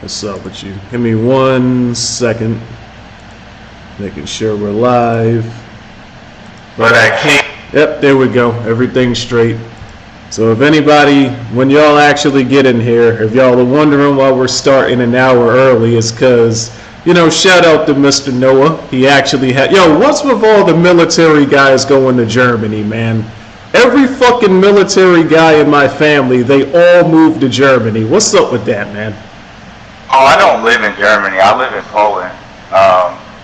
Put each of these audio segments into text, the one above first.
What's up with you? Give me 1 second. Making sure we're live. But I can't. Yep, there we go. Everything's straight. So if anybody, when y'all actually get in here, if y'all are wondering why we're starting an hour early, it's because, shout out to Mr. Noah. He actually had, what's with all the military guys going to Germany, man? Every fucking military guy in my family, they all moved to Germany. What's up with that, man? Oh, I don't live in Germany. I live in Poland.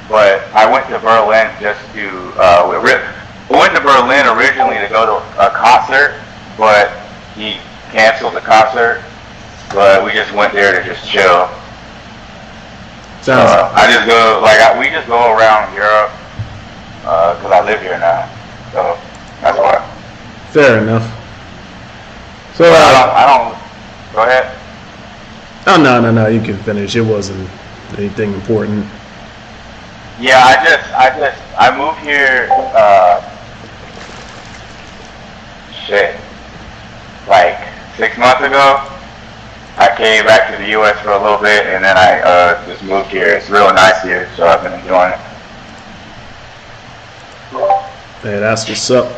But I went to Berlin just to, I went to Berlin originally to go to a concert, but he canceled the concert. But we just went there to just chill. I just go, we just go around Europe, because I live here now. So, that's why. Fair enough. So, I don't, go ahead. Oh, no, you can finish. It wasn't anything important. Yeah, I moved here, like 6 months ago. I came back to the U.S. for a little bit, and then I just moved here. It's real nice here, so I've been enjoying it. Hey, that's what's up.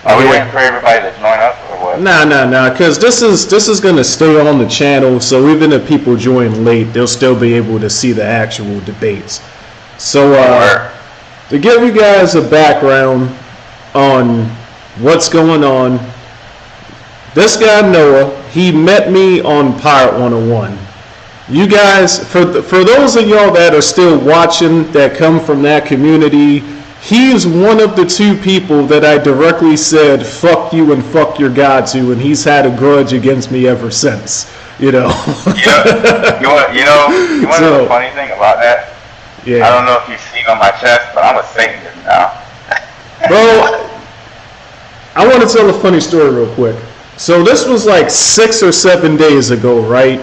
Are we waiting for everybody to join up, or what? Nah, because this is gonna stay on the channel, so even if people join late, they'll still be able to see the actual debates. So, to give you guys a background on what's going on, this guy Noah, he met me on Pirate 101. You guys, for those of y'all that are still watching, that come from that community, he is one of the 2 people that I directly said, fuck you and fuck your God to, and he's had a grudge against me ever since, You want to know the funny thing about that? Yeah. I don't know if you've seen on my chest, but I'm a Satanist now. Bro, I want to tell a funny story real quick. So this was like 6 or 7 days ago, right?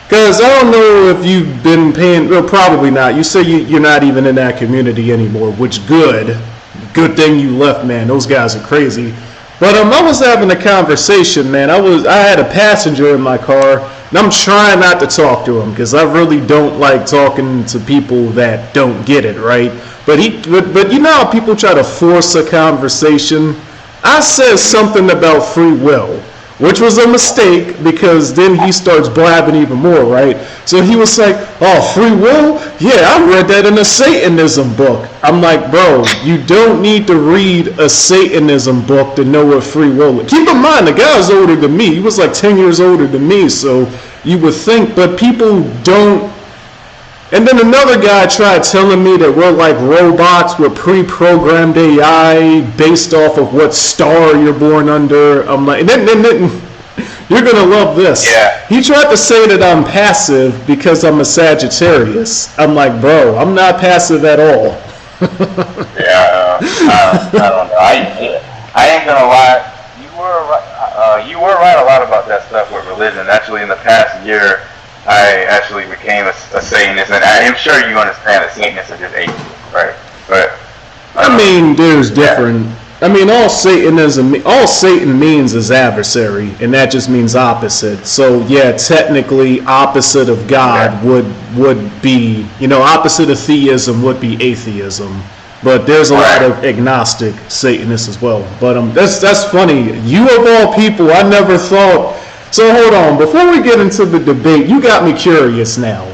Because I don't know if you've been paying, well, probably not. You say you're not even in that community anymore, which good thing you left, man. Those guys are crazy. But I was having a conversation, man. I had a passenger in my car, and I'm trying not to talk to him because I really don't like talking to people that don't get it, right? But you know how people try to force a conversation? I said something about free will, which was a mistake because then he starts blabbing even more, right? So he was like, oh, free will? Yeah, I read that in a Satanism book. I'm like, bro, you don't need to read a Satanism book to know what free will is. Keep in mind, the guy's older than me. He was like 10 years older than me, so you would think, but people don't. And then another guy tried telling me that we're like robots with pre-programmed AI based off of what star you're born under. I'm like, then you're going to love this. Yeah. He tried to say that I'm passive because I'm a Sagittarius. I'm like, bro, I'm not passive at all. Yeah, I don't know. I ain't going to lie. You were right a lot about that stuff with religion. Actually, in the past year, I actually became a Satanist, and I'm sure you understand that Satanists are just atheists, right? But I mean, there's different. I mean, all Satan means is adversary, and that just means opposite. So yeah, technically, opposite of God would be, opposite of theism would be atheism. But there's a lot of agnostic Satanists as well. But that's funny. You of all people, I never thought. So hold on, before we get into the debate, you got me curious now.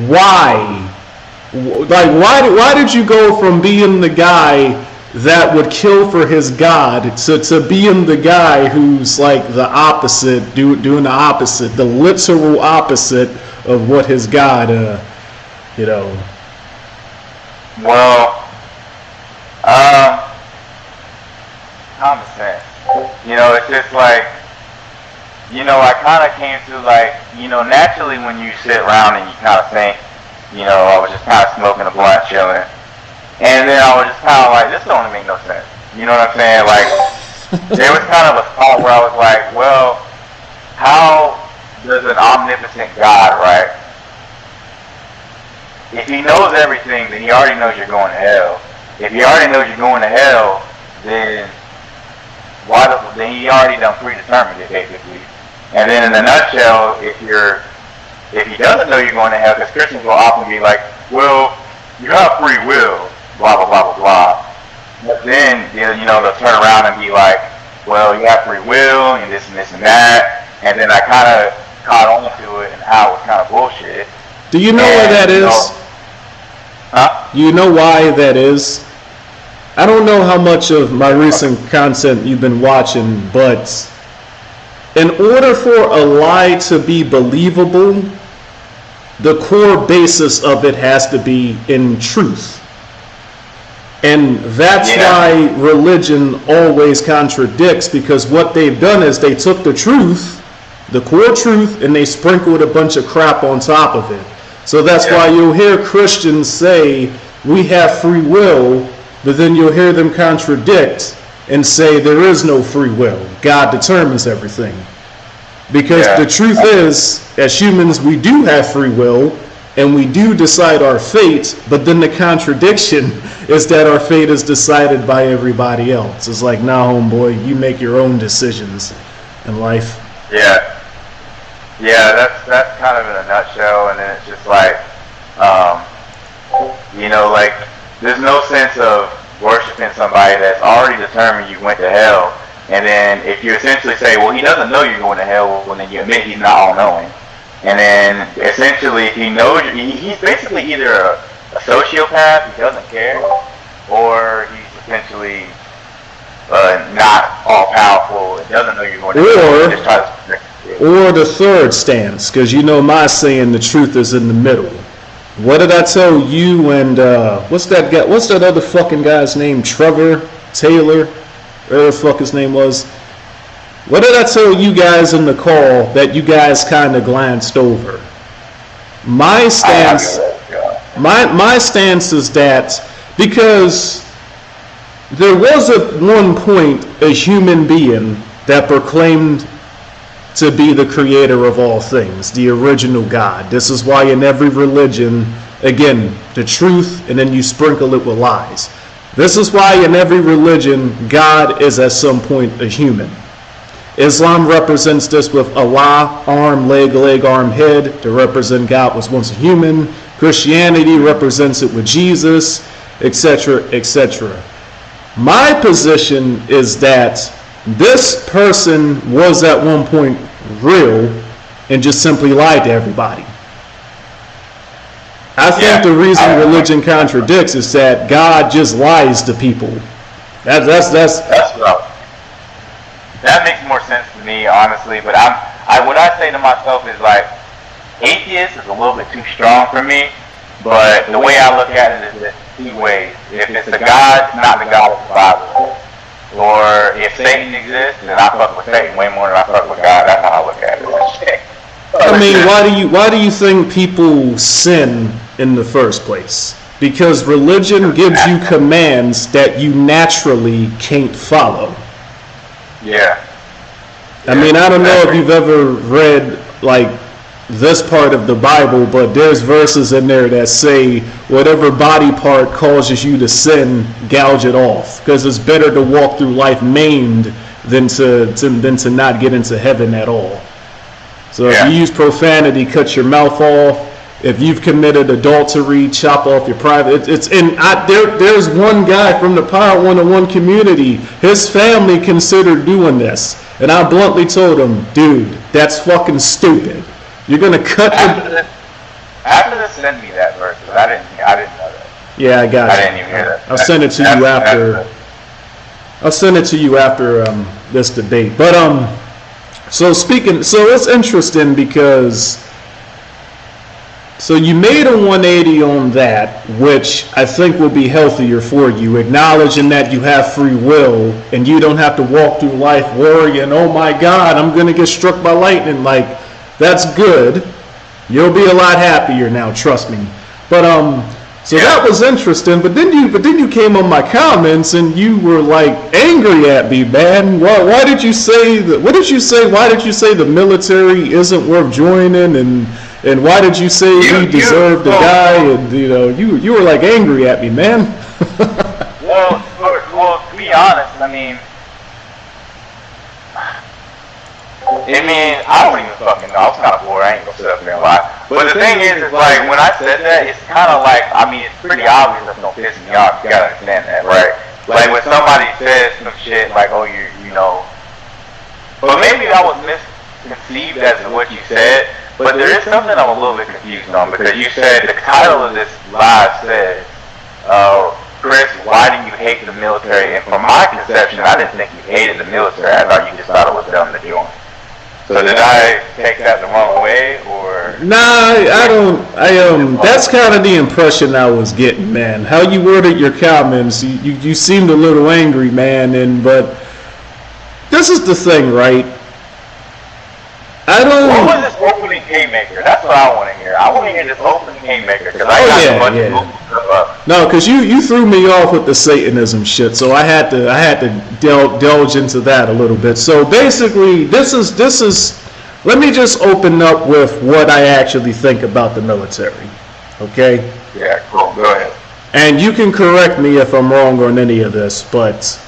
Why? Why did you go from being the guy that would kill for his God to being the guy who's like the opposite, doing the opposite, the literal opposite of what his God, Well, common sense. It's just like, I kind of came to naturally when you sit around and you kind of think, I was just kind of smoking a blunt, chilling. And then I was just kind of like, this don't make no sense. You know what I'm saying? Like, there was kind of a spot where I was like, well, how does an omnipotent God, right? If he knows everything, then he already knows you're going to hell. If he already knows you're going to hell, then then he already done predetermined it, basically. And then in a nutshell, if if he doesn't know you're going to hell, because Christians will often be like, well, you have free will, blah, blah, blah, blah, blah. But then, you know, they'll turn around and be like, well, you have free will, and this and that. And then I kind of caught on to it and how it was kind of bullshit. Do you know where that is? Huh? You know why that is? I don't know how much of my recent content you've been watching, but in order for a lie to be believable, the core basis of it has to be in truth. And that's why religion always contradicts, because what they've done is they took the truth, the core truth, and they sprinkled a bunch of crap on top of it. So that's why you'll hear Christians say, we have free will, but then you'll hear them contradict and say there is no free will. God determines everything. Because the truth is, as humans, we do have free will, and we do decide our fate, but then the contradiction is that our fate is decided by everybody else. It's like, nah, homeboy, you make your own decisions in life. Yeah. Yeah, that's kind of in a nutshell, and then it's just like, you know, like, there's no sense of worshiping somebody that's already determined you went to hell, and then if you essentially say, well, he doesn't know you're going to hell, well, then you admit he's not all-knowing. And then, essentially, if he knows, he's basically either a sociopath who doesn't care, or he's essentially not all-powerful and doesn't know you're going to hell. Just try to, or the third stance, because you know my saying, the truth is in the middle. What did I tell you and, what's that guy, what's that other fucking guy's name, Trevor Taylor, whatever the fuck his name was? What did I tell you guys in the call that you guys kind of glanced over? My stance, my stance is that because there was at one point a human being that proclaimed to be the creator of all things, the original God. This is why in every religion, again, the truth, and then you sprinkle it with lies. This is why in every religion, God is at some point a human. Islam represents this with Allah, arm, leg, arm, head, to represent God was once a human. Christianity represents it with Jesus, etc., etc. My position is that this person was at one point real and just simply lied to everybody. I think the reason religion contradicts is that God just lies to people. That's what that makes more sense to me, honestly. But what I say to myself is like, atheist is a little bit too strong for me. But the way I look at it is in two ways. If it's a God, it's not the God of the Bible. Or if Satan exists, then I fuck with Satan way more than I fuck with God. That's how I look at it. I mean, why do you think people sin in the first place? Because religion gives you commands that you naturally can't follow. Yeah. I mean, I don't know if you've ever read like this part of the Bible, but there's verses in there that say whatever body part causes you to sin, gouge it off, because it's better to walk through life maimed than to not get into heaven at all. So if you use profanity, cut your mouth off. If you've committed adultery, chop off your private. There's one guy from the Power 101 community. His family considered doing this, and I bluntly told him, dude, that's fucking stupid. You're gonna cut After this, send me that verse, because I didn't know that. Yeah, I got you. I didn't even hear that. I'll send it to you after. I'll send it to you after this debate. But so it's interesting because. So you made a 180 on that, which I think will be healthier for you, acknowledging that you have free will and you don't have to walk through life worrying, oh my God, I'm going to get struck by lightning. Like, that's good. You'll be a lot happier now, trust me. But so that was interesting. But then you came on my comments and you were like angry at me, man. Why did you say that? What did you say? Why did you say the military isn't worth joining and why did you say we deserve to die? And you were like angry at me, man. well, to be honest, I mean, I don't even fucking know. I was kind of bored. I ain't gonna sit up here and lie. But the thing is like when I said that, it's kind of like, I mean, it's pretty obvious that's gonna piss me off. You gotta understand that, right? Like when somebody says some shit like, oh, you know, but maybe that was misconceived as to what you said. But there is something I'm a little bit confused on, because you said the title of this live says, Chris, why do you hate the military? And from my conception, I didn't think you hated the military. I thought you just thought it was dumb to join. So did I take that the wrong way, or? Nah, I don't. That's kind of the impression I was getting, man. How you worded your comments, you seemed a little angry, man. But this is the thing, right? What was this opening haymaker? That's what I want to hear. I want to hear this opening haymaker, because I got a bunch of Google stuff up. No, because you threw me off with the Satanism shit, so I had to delve into that a little bit. So basically, this is. Let me just open up with what I actually think about the military. Okay? Yeah, cool. Go ahead. And you can correct me if I'm wrong on any of this, but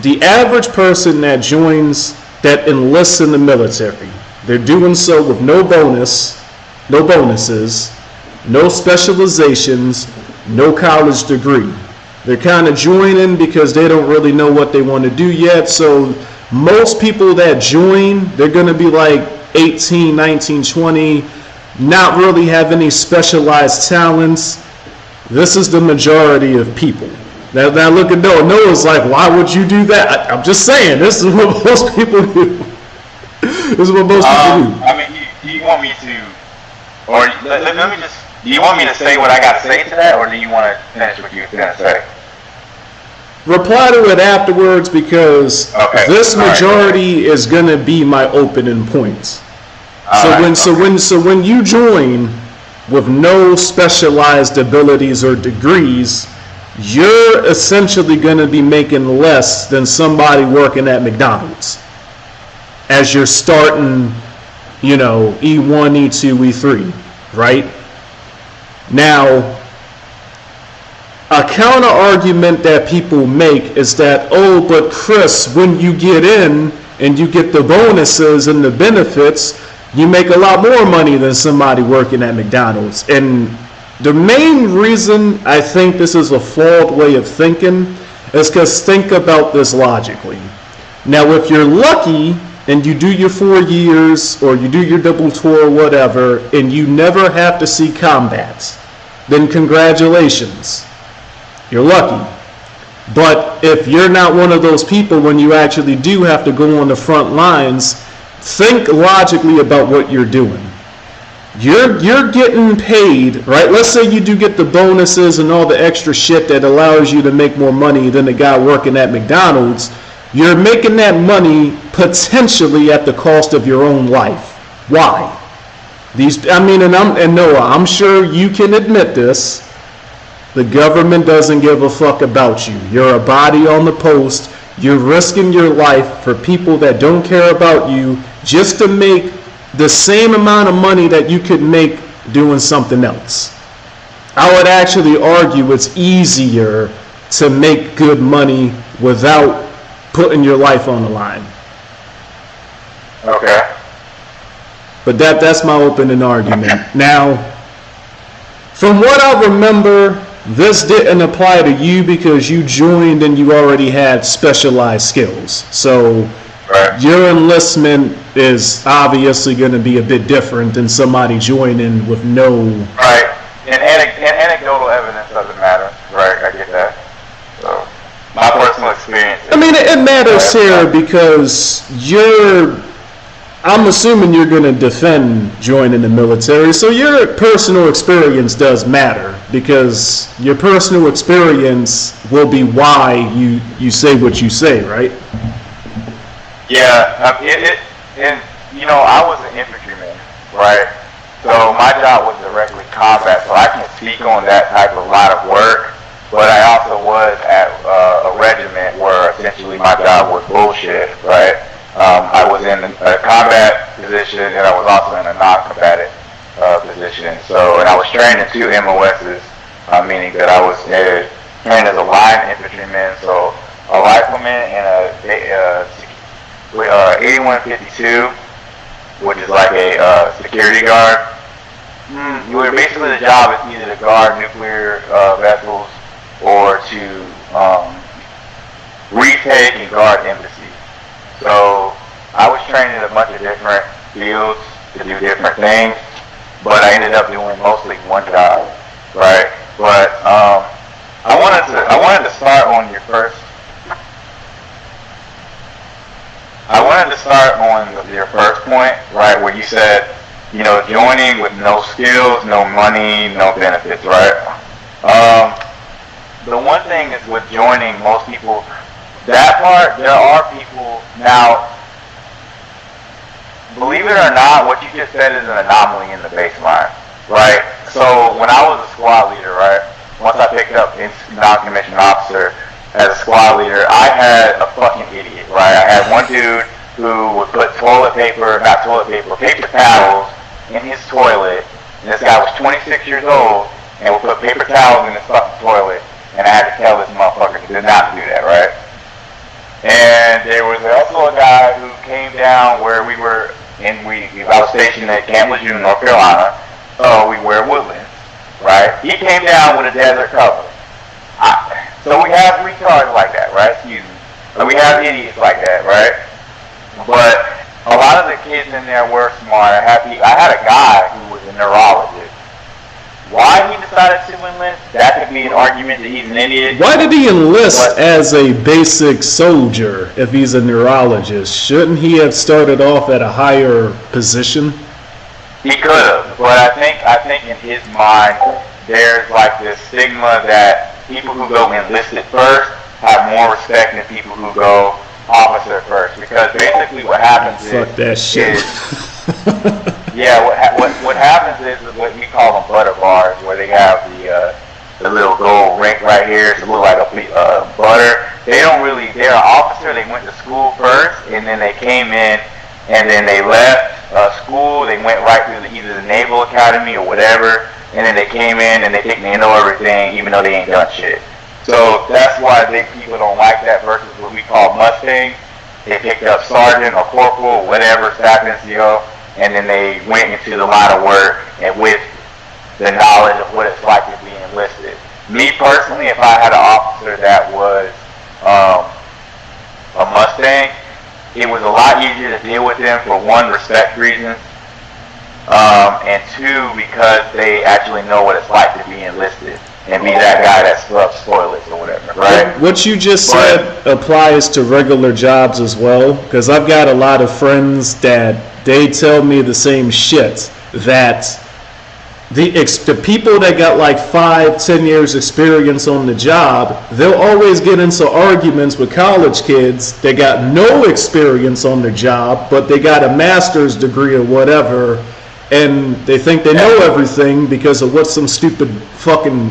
the average person that enlists in the military, they're doing so with no bonuses, no specializations, no college degree. They're kind of joining because they don't really know what they want to do yet. So most people that join, they're going to be like 18, 19, 20, not really have any specialized talents. This is the majority of people. Now look at Noah. Noah's like, why would you do that? I'm just saying, this is what most people do. This is what most people do. I mean, do you want me to, or let me just, do you want me to say what I got to say to that, or do you want to finish what you were going to say? Reply to it afterwards, because this majority is going to be my opening points. So when you join with no specialized abilities or degrees, you're essentially going to be making less than somebody working at McDonald's as you're starting, E1, E2, E3, right? Now, a counter argument that people make is that, oh, but Chris, when you get in and you get the bonuses and the benefits, you make a lot more money than somebody working at McDonald's. And the main reason I think this is a flawed way of thinking is because think about this logically. Now, if you're lucky and you do your 4 years or you do your double tour or whatever, and you never have to see combat, then congratulations. You're lucky. But if you're not one of those people, when you actually do have to go on the front lines, think logically about what you're doing. You're getting paid, right? Let's say you do get the bonuses and all the extra shit that allows you to make more money than the guy working at McDonald's. You're making that money potentially at the cost of your own life. Why? And Noah, I'm sure you can admit this. The government doesn't give a fuck about you. You're a body on the post. You're risking your life for people that don't care about you just to make the same amount of money that you could make doing something else. I would actually argue it's easier to make good money without putting your life on the line. Okay. But that's my opening argument. Now, from what I remember, this didn't apply to you because you joined and you already had specialized skills. So your enlistment is obviously going to be a bit different than somebody joining with no... Right. And anecdotal evidence doesn't matter. Right, I get that. So, my personal experience... it matters here because I'm assuming you're going to defend joining the military, so your personal experience does matter, because your personal experience will be why you say what you say, right? Yeah, I was an infantryman, right? So my job was directly combat, so I can speak on that type of line of work, but I also was at a regiment where essentially my job was bullshit, right? I was in a combat position, and I was also in a non-combatant position. So, and I was trained in 2 MOSs, meaning that I was trained as a line infantryman, so a rifleman and a 8152, which is like a security guard. basically the job is either to guard nuclear vessels or to retake and guard embassies. So I was trained in a bunch of different fields to do different things, but I ended up doing mostly one job, right? But I wanted to start on your first. I wanted to start on your first point, right, where you said, you know, joining with no skills, no money, no benefits, right? The one thing is with joining, most people, that part, there are people, now, believe it or not, what you just said is an anomaly in the baseline, right? So when I was a squad leader, right, once I picked up non-commissioned officer as a squad leader, I had a fucking idiot, right? I had one dude who would put paper towels in his toilet, and this guy was 26 years old, and would put paper towels in his fucking toilet, and I had to tell this motherfucker to not do that, right? And there was also a guy who came down where we were, and I was stationed at Camp Lejeune, North Carolina, so we wear Woodlands, right? He came down with a desert cover. So we have retards like that, right? Excuse me. So we have idiots like that, right? But a lot of the kids in there were smart. I had a guy who was a neurologist. Why he decided to enlist, that could be an argument that he's an idiot. Why did he enlist as a basic soldier if he's a neurologist? Shouldn't he have started off at a higher position? He could have, but I think in his mind, there's like this stigma that people who go enlisted first have more respect than people who go officer first, because basically what happens Fuck that shit. Yeah, what happens is what we call them butter bars, where they have the little gold ring right here. It's a little like a butter. They're an officer. They went to school first, and then they came in, and then they left school. They went right through either the Naval Academy or whatever, and then they came in and they think they know everything, even though they ain't done shit. So that's why people don't like that versus what we call Mustang. They picked up sergeant or corporal or whatever, staff NCO, and then they went into the line of work and with the knowledge of what it's like to be enlisted. Me personally, if I had an officer that was a Mustang, it was a lot easier to deal with them for one, respect reasons, and two, because they actually know what it's like to be enlisted and be that guy that scrubs toilets or whatever, right? What you just said applies to regular jobs as well, because I've got a lot of friends that they tell me the same shit, that the people that got like 5-10 years experience on the job, they'll always get into arguments with college kids that got no experience on the job, but they got a master's degree or whatever, and they think they know everything because of what some stupid fucking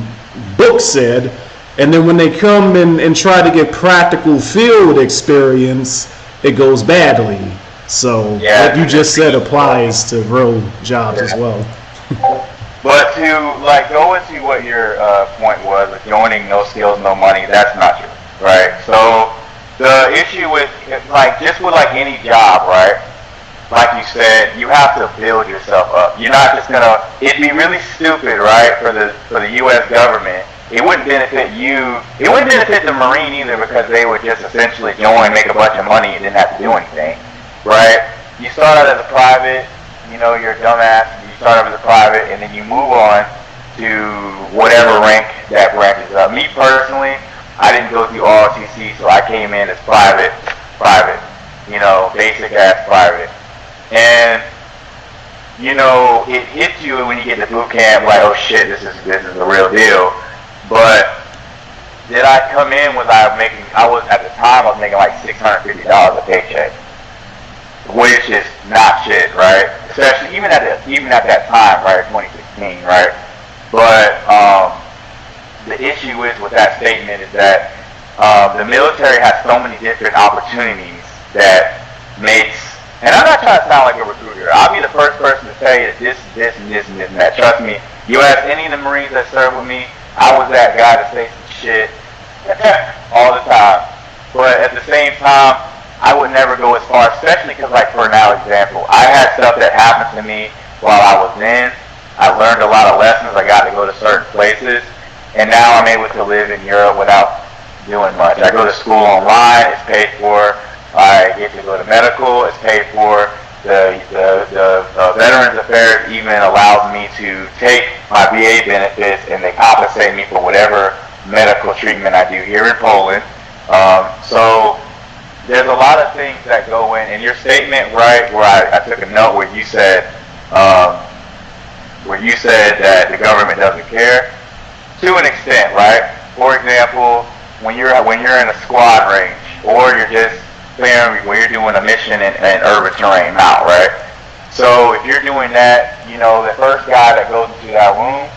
book said, and then when they come in and try to get practical field experience, it goes badly. So what you just said applies to real jobs as well. But to go into what your point was, with joining no skills, no money, that's not true, right? So the issue with just with any job, right? Like you said, you have to build yourself up. You're not just gonna. It'd be really stupid, right, for the U.S. government. It wouldn't benefit you. It wouldn't benefit the Marine either, because they would just essentially join, make a bunch of money, and didn't have to do anything, right? You start out as a private. You know, you're a dumbass. You start out as a private, and then you move on to whatever rank that branches up. Me personally, I didn't go through ROTC, so I came in as private. You know, basic ass private. And you know, it hits you when you get to boot camp, like, oh shit, this is the real deal. But did I come in? I was at the time I was making like $650 a paycheck, which is not shit, right? Especially even at that time, right, 2016, right? But the issue is with that statement is that the military has so many different opportunities that makes. And I'm not trying to sound like a recruiter. I'll be the first person to tell you that this, and that. Trust me. You ask any of the Marines that served with me, I was that guy to say some shit all the time. But at the same time, I would never go as far, especially because, like, for now example, I had stuff that happened to me while I was in I learned a lot of lessons. I got to go to certain places, and now I'm able to live in Europe without doing much. I go to school online. It's paid for. I get to go to medical. It's paid for. The Veterans Affairs even allows me to take my VA benefits, and they compensate me for whatever medical treatment I do here in Poland. So there's a lot of things that go in. And your statement, right, where I took a note where you said that the government doesn't care, to an extent, right? For example, when you're in a squad range, or you're just when you're doing a mission in urban terrain now, right? So if you're doing that, you know, the first guy that goes into that room,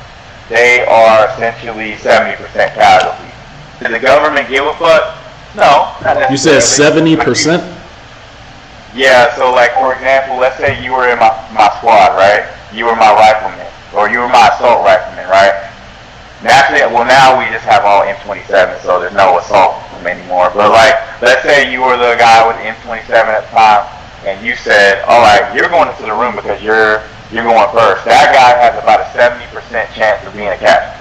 they are essentially 70% casualty. Does the government give a fuck? No, not necessarily. You said 70%? Yeah, so like, for example, let's say you were in my squad, right? You were my rifleman, or you were my assault rifleman, right? Naturally, well, now we just have all M27, so there's no assault anymore. But like, let's say you were the guy with the M27 at the time, and you said, all right, you're going into the room because you're going first. That guy has about a 70% chance of being a casualty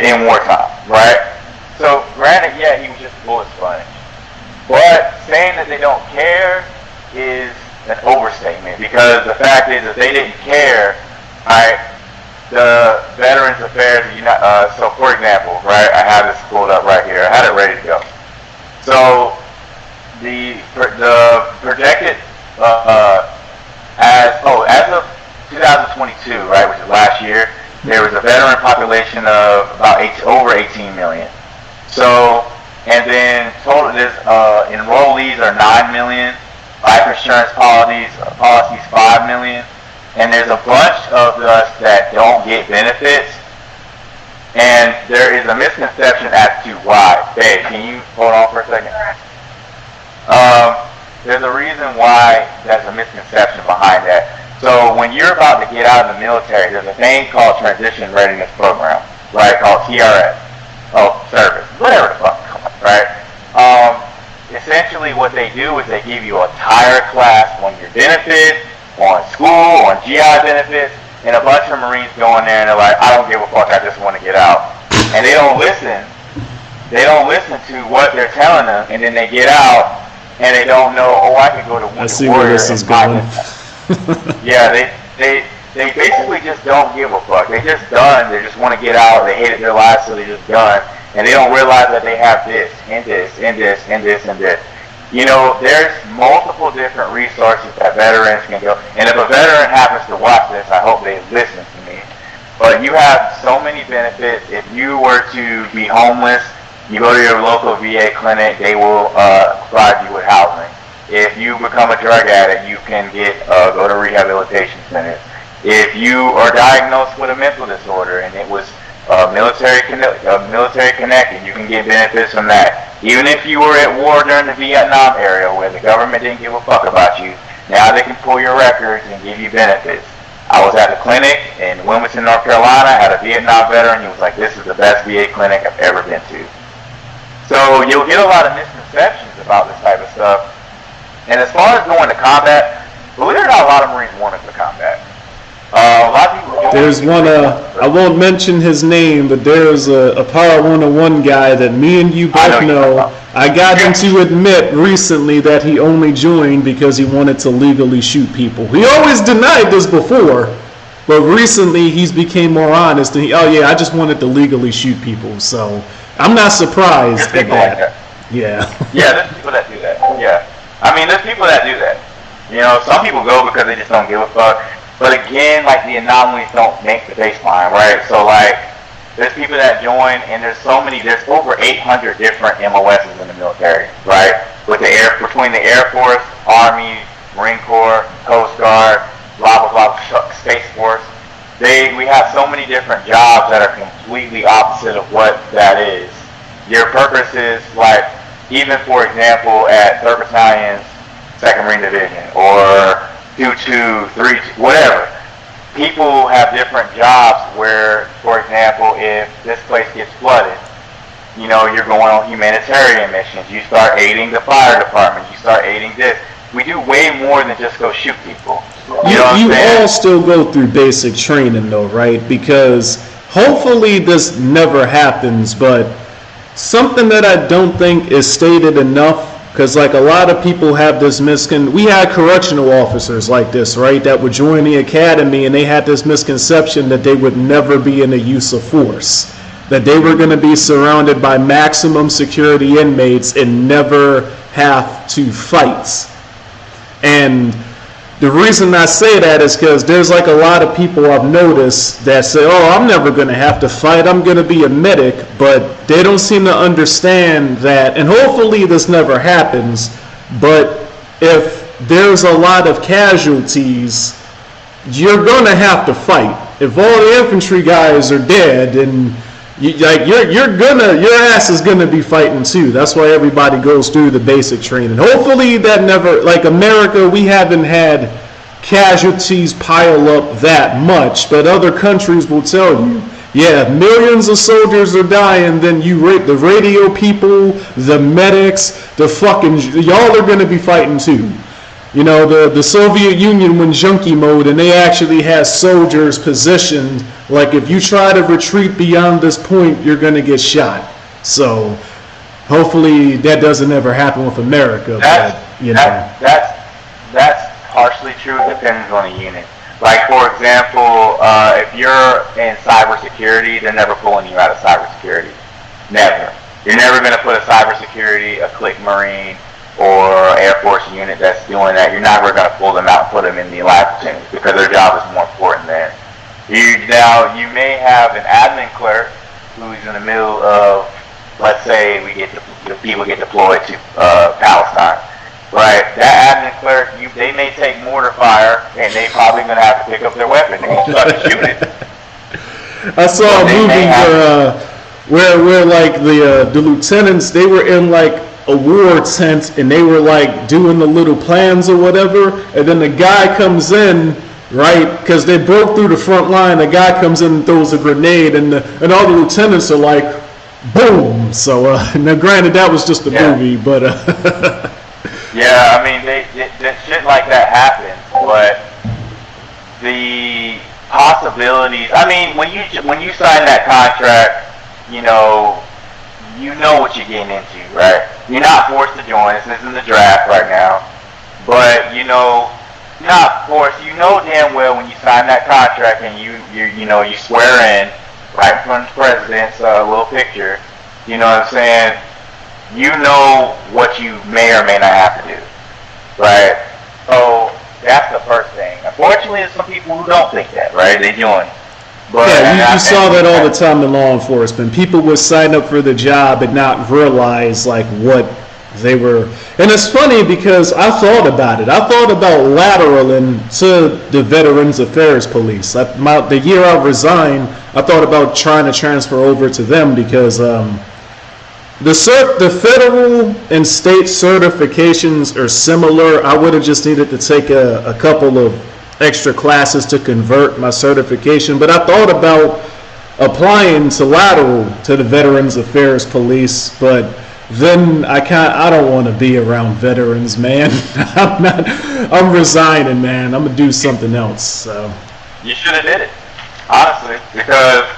in wartime, right? So granted, yeah, he was just a bullet sponge. But saying that they don't care is an overstatement, because the fact is that they didn't care, right? The Veterans Affairs, so for example, right, I have this pulled up right here. I had it ready to go. So the projected as of 2022, right, which is last year, there was a veteran population of about over 18 million. So, and then total enrollees are 9 million, life insurance policies 5 million. And there's a bunch of us that don't get benefits, and there is a misconception as to why. Dave, can you hold on for a second? There's a reason why there's a misconception behind that. So when you're about to get out of the military, there's a thing called Transition Readiness Program, right, called TRS. Service, whatever the fuck, right? Essentially what they do is they give you a entire class on your benefits, on school, on GI benefits, and a bunch of Marines go in there and they're like, I don't give a fuck, I just want to get out. And they don't listen to what they're telling them, and then they get out and they don't know, I can go to Wounded Warrior. I see where this is going. Yeah, they basically just don't give a fuck. They just done, they just want to get out, they hated their lives, so they just done, and they don't realize that they have this, and this, and this, and this, and this. You know, there's multiple different resources that veterans can go. And if a veteran happens to watch this, I hope they listen to me. But you have so many benefits. If you were to be homeless, you go to your local VA clinic, they will provide you with housing. If you become a drug addict, you can go to rehabilitation centers. If you are diagnosed with a mental disorder and it was military connected, you can get benefits from that. Even if you were at war during the Vietnam era where the government didn't give a fuck about you, now they can pull your records and give you benefits. I was at a clinic in Wilmington, North Carolina, had a Vietnam veteran. He was like, this is the best VA clinic I've ever been to. So you'll get a lot of misconceptions about this type of stuff. And as far as going to combat, believe it or not, a lot of Marines want to go to combat. A lot of people there's one, I won't mention his name, but there's a Power 101 guy that me and you both know. I got him to admit recently that he only joined because he wanted to legally shoot people. He always denied this before, but recently he's became more honest. And I just wanted to legally shoot people. So I'm not surprised at that. Yeah. Yeah, there's people that do that. Yeah. I mean, there's people that do that. You know, some people go because they just don't give a fuck. But again, like, the anomalies don't make the baseline, right? So like, there's people that join, and there's over 800 different MOSs in the military, right? Between the Air Force, Army, Marine Corps, Coast Guard, blah, blah, blah, Space Force. We have so many different jobs that are completely opposite of what that is. Your purpose is, like, even for example, at 3rd Battalion's 2nd Marine Division, or 2-2, 3-2, whatever. People have different jobs where, for example, if this place gets flooded, you know, you're going on humanitarian missions. You start aiding the fire department. You start aiding this. we do way more than just go shoot people. You know what I'm You saying? all still go through basic training though, right? Because hopefully this never happens, but something that I don't think is stated enough, because like a lot of people have this we had correctional officers like this, right, that would join the academy and they had this misconception that they would never be in the use of force, that they were going to be surrounded by maximum security inmates and never have to fight. And the reason I say that is because there's like a lot of people I've noticed that say, oh, I'm never going to have to fight, I'm going to be a medic, but they don't seem to understand that, and hopefully this never happens, but if there's a lot of casualties, you're going to have to fight. If all the infantry guys are dead, and your ass is gonna be fighting too. That's why everybody goes through the basic training. Hopefully that never, like America, we haven't had casualties pile up that much, but other countries will tell you, yeah, millions of soldiers are dying, then the radio people, the medics, y'all are gonna be fighting too. You know, the Soviet Union went junkie mode, and they actually had soldiers positioned, like if you try to retreat beyond this point, you're going to get shot. So hopefully that doesn't ever happen with America. That's partially true. It depends on the unit. Like, for example, if you're in cybersecurity, they're never pulling you out of cybersecurity. Never. You're never going to put a cybersecurity, a click Marine, or Air Force unit that's doing that. You're never going to pull them out and put them in the live platoon because their job is more important there. You may have an admin clerk who's in the middle of, let's say, people get deployed to Palestine, right? That admin clerk, they may take mortar fire, and they probably going to have to pick up their weapon and start to shoot it. I saw a movie where like the lieutenants, they were in like a war tent and they were like doing the little plans or whatever, and then the guy comes in, right, because they broke through the front line, the guy comes in and throws a grenade, and all the lieutenants are like, boom. So now granted that was just a movie, but yeah, I mean shit like that happens, but the possibilities, I mean, when you sign that contract, you know what you're getting into, right? You're not forced to join. This isn't the draft right now, but you're not forced. You know damn well when you sign that contract and you swear in right in front of the president's little picture. You know what I'm saying? You know what you may or may not have to do, right? So that's the first thing. Unfortunately, there's some people who don't think that, right? They join. But yeah, you saw that all the time in law enforcement. People would sign up for the job and not realize like what they were. And it's funny because I thought about it. I thought about lateraling to the Veterans Affairs Police. The year I resigned, I thought about trying to transfer over to them because the federal and state certifications are similar. I would have just needed to take a couple of extra classes to convert my certification, but I thought about applying to lateral to the Veterans Affairs Police, but then I don't want to be around veterans, man. I'm resigning, man. I'm gonna do something else. So you should have did it, honestly, because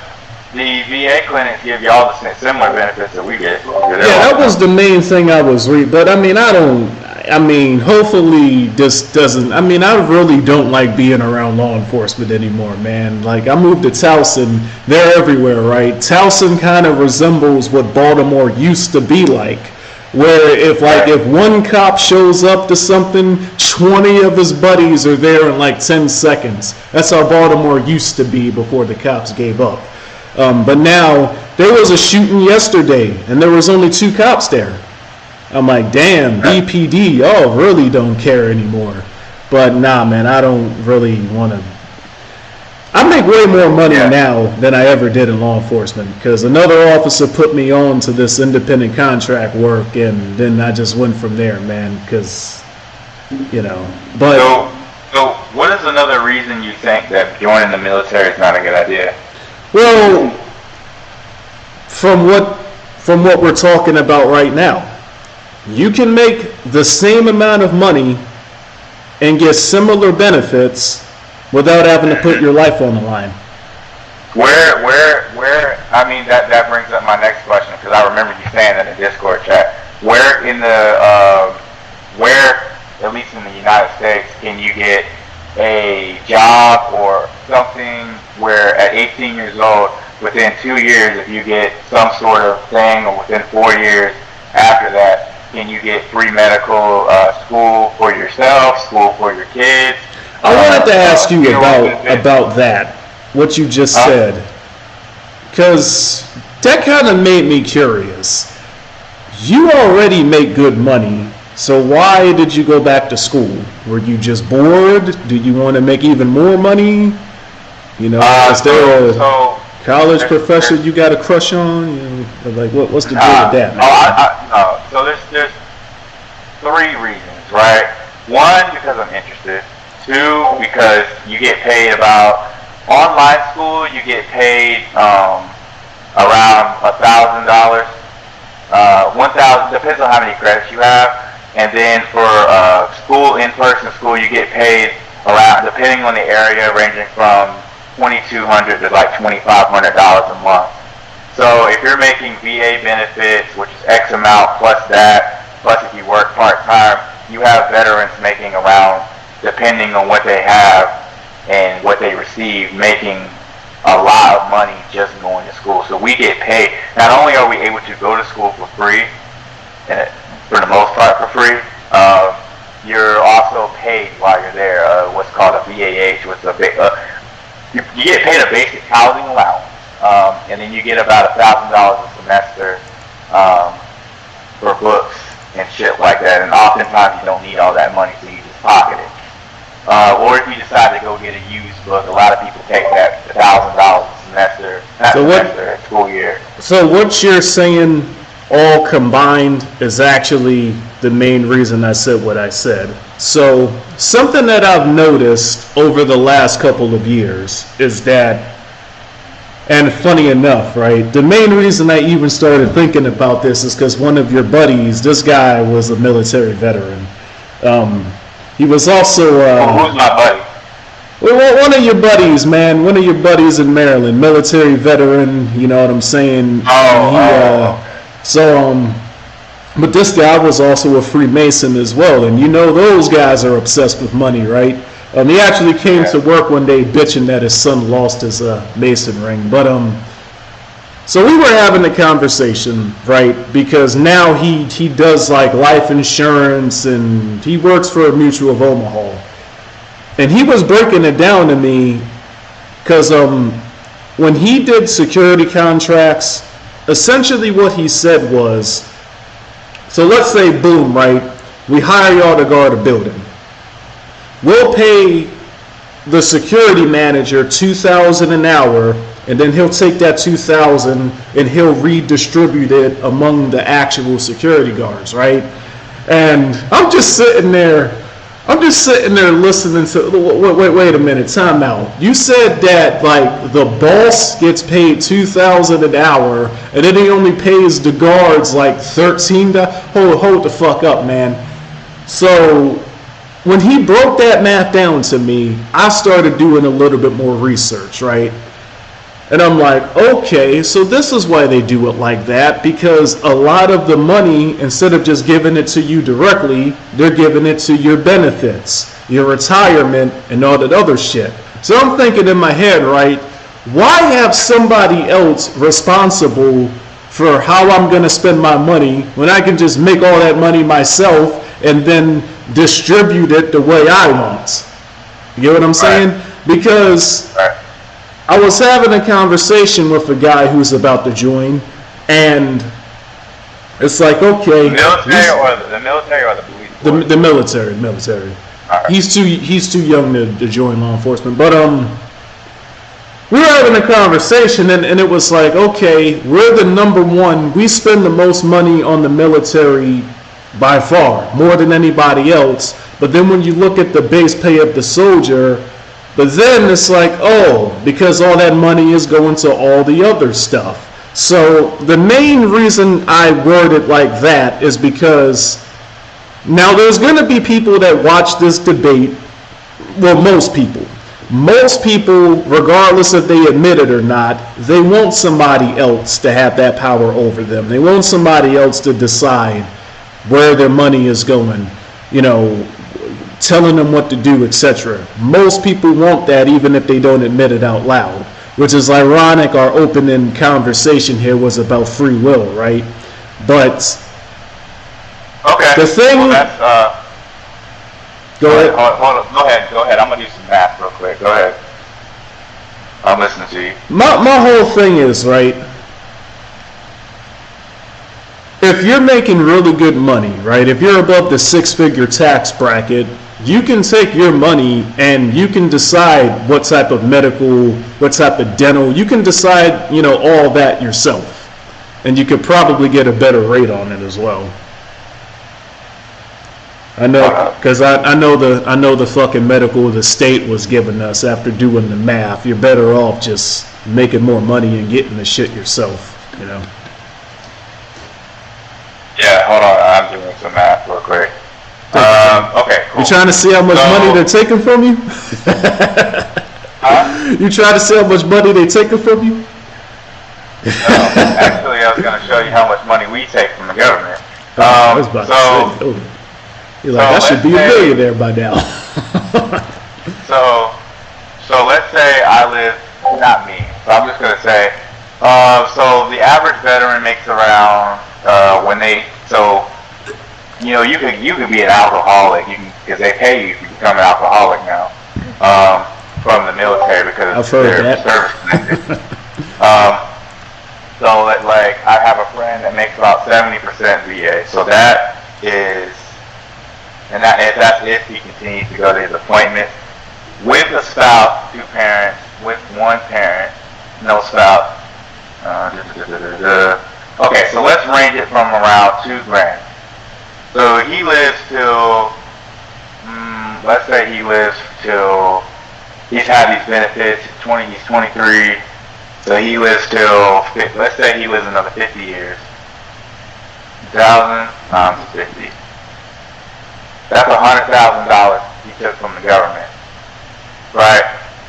the VA clinics give y'all the similar benefits that we get. Yeah, that was the main thing I was but I mean, hopefully this doesn't, I really don't like being around law enforcement anymore, man. Like, I moved to Towson, they're everywhere, right? Towson kind of resembles what Baltimore used to be like, where if one cop shows up to something, 20 of his buddies are there in like 10 seconds. That's how Baltimore used to be before the cops gave up. But now, there was a shooting yesterday, and there was only 2 cops there. I'm like, damn, BPD, y'all really don't care anymore. But nah, man, I don't really want to. I make way more money now than I ever did in law enforcement because another officer put me on to this independent contract work, and then I just went from there, man, because, but. So what is another reason you think that joining the military is not a good idea? Well, from what we're talking about right now, you can make the same amount of money and get similar benefits without having to put your life on the line? Where, I mean, that brings up my next question, because I remember you saying in the Discord chat, where, at least in the United States, can you get a job or something where at 18 years old, within 2 years, if you get some sort of thing, or within 4 years after that, can you get free medical school for yourself, school for your kids? I wanted to ask you about that, what you just said, because that kind of made me curious. You already make good money, so why did you go back to school? Were you just bored? Did you want to make even more money? You know, is there a college professor you got a crush on? You know, like what's the deal with that? No. So there's 3 reasons, right? 1, because I'm interested. 2, because you get paid about, online school, you get paid around $1,000. 1,000, depends on how many credits you have. And then for school, in-person school, you get paid around, depending on the area, ranging from $2,200 to like $2,500 a month. So if you're making VA benefits, which is X amount plus that, plus if you work part-time, you have veterans making around, depending on what they have and what they receive, making a lot of money just going to school. So we get paid. Not only are we able to go to school for free, and for the most part for free, you're also paid while you're there, what's called a VAH, which is you get paid a basic housing allowance, and then you get about $1,000 a semester for books and shit like that. And oftentimes you don't need all that money, so you just pocket it. Or if you decide to go get a used book, a lot of people take that $1,000 a semester, a school year. So what you're saying, all combined, is actually the main reason I said what I said. So something that I've noticed over the last couple of years is that, and funny enough, right, the main reason I even started thinking about this is because one of your buddies, this guy was a military veteran. He was also who's my buddy? Well, one of your buddies, man. One of your buddies in Maryland, military veteran. You know what I'm saying? But this guy was also a Freemason as well, and you know those guys are obsessed with money, right? He actually came to work one day bitching that his son lost his Mason ring. But so we were having a conversation, right? Because now he does like life insurance, and he works for a Mutual of Omaha. And he was breaking it down to me because when he did security contracts, essentially what he said was, so let's say, boom, right, we hire y'all to guard a building. We'll pay the security manager $2,000 an hour, and then he'll take that $2,000 and he'll redistribute it among the actual security guards, right? And I'm just sitting there listening to, wait a minute, time out. You said that like the boss gets paid $2,000 an hour, and then he only pays the guards like $13. Hold the fuck up, man. So when he broke that math down to me, I started doing a little bit more research, right? And I'm like, okay, so this is why they do it like that, because a lot of the money, instead of just giving it to you directly, they're giving it to your benefits, your retirement, and all that other shit. So I'm thinking in my head, right, why have somebody else responsible for how I'm going to spend my money when I can just make all that money myself and then distribute it the way I want? You get what I'm saying? Because I was having a conversation with a guy who's about to join, and it's like, okay, the military or the police? The military. Right. He's too young to join law enforcement. But we were having a conversation, and it was like, okay, we're the number one. We spend the most money on the military by far, more than anybody else. But then when you look at the base pay of the soldier, but then it's like, oh, because all that money is going to all the other stuff. So the main reason I word it like that is because Now, there's going to be people that watch this debate. Well, most people. Most people, regardless if they admit it or not, they want somebody else to have that power over them. They want somebody else to decide where their money is going, telling them what to do, etc. Most people want that, even if they don't admit it out loud, which is ironic. Our opening conversation here was about free will, right? But okay, the thing... Well, that's, Go ahead. Go ahead. I'm going to do some math real quick. Go ahead. I'm listening to you. My whole thing is, right, if you're making really good money, right, if you're above the 6-figure tax bracket, you can take your money and you can decide what type of medical, what type of dental, you can decide, all that yourself. And you could probably get a better rate on it as well. I know, because I know the fucking medical the state was giving us after doing the math. You're better off just making more money and getting the shit yourself, Yeah, hold on. I'm doing some math real quick. Okay, cool. You trying to see how much money they're taking from you? Huh? You trying to see how much money they're taking from you? No, actually, I was going to show you how much money we take from the government. I was about to say, you're like, I should be a millionaire by now. So let's say I live, not me, so I'm just going to say, so the average veteran makes around, you could be an alcoholic, because they pay you to become an alcoholic now, from the military because they're service connected. So like, I have a friend that makes about 70% VA, so that is, and that's if he continues to go to his appointments with a spouse, 2 parents, with 1 parent, no spouse. Okay, so let's range it from around $2,000. So he lives till, let's say he lives till, he's had these benefits, he's 23, so he lives till, let's say he lives another 50 years. 1,000 times 50. That's $100,000 he took from the government, right?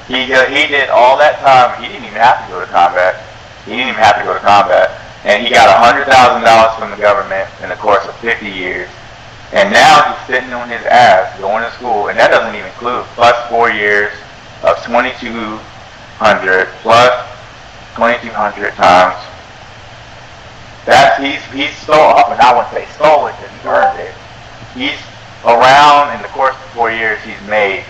He did all that time. He didn't even have to go to combat. And he got $100,000 from the government in the course of 50 years. And now he's sitting on his ass going to school, and that doesn't even include plus 4 years of 2,200 plus 2,200 times. He's stole, and I wouldn't say stole it because he earned it. He's around in the course of 4 years, he's made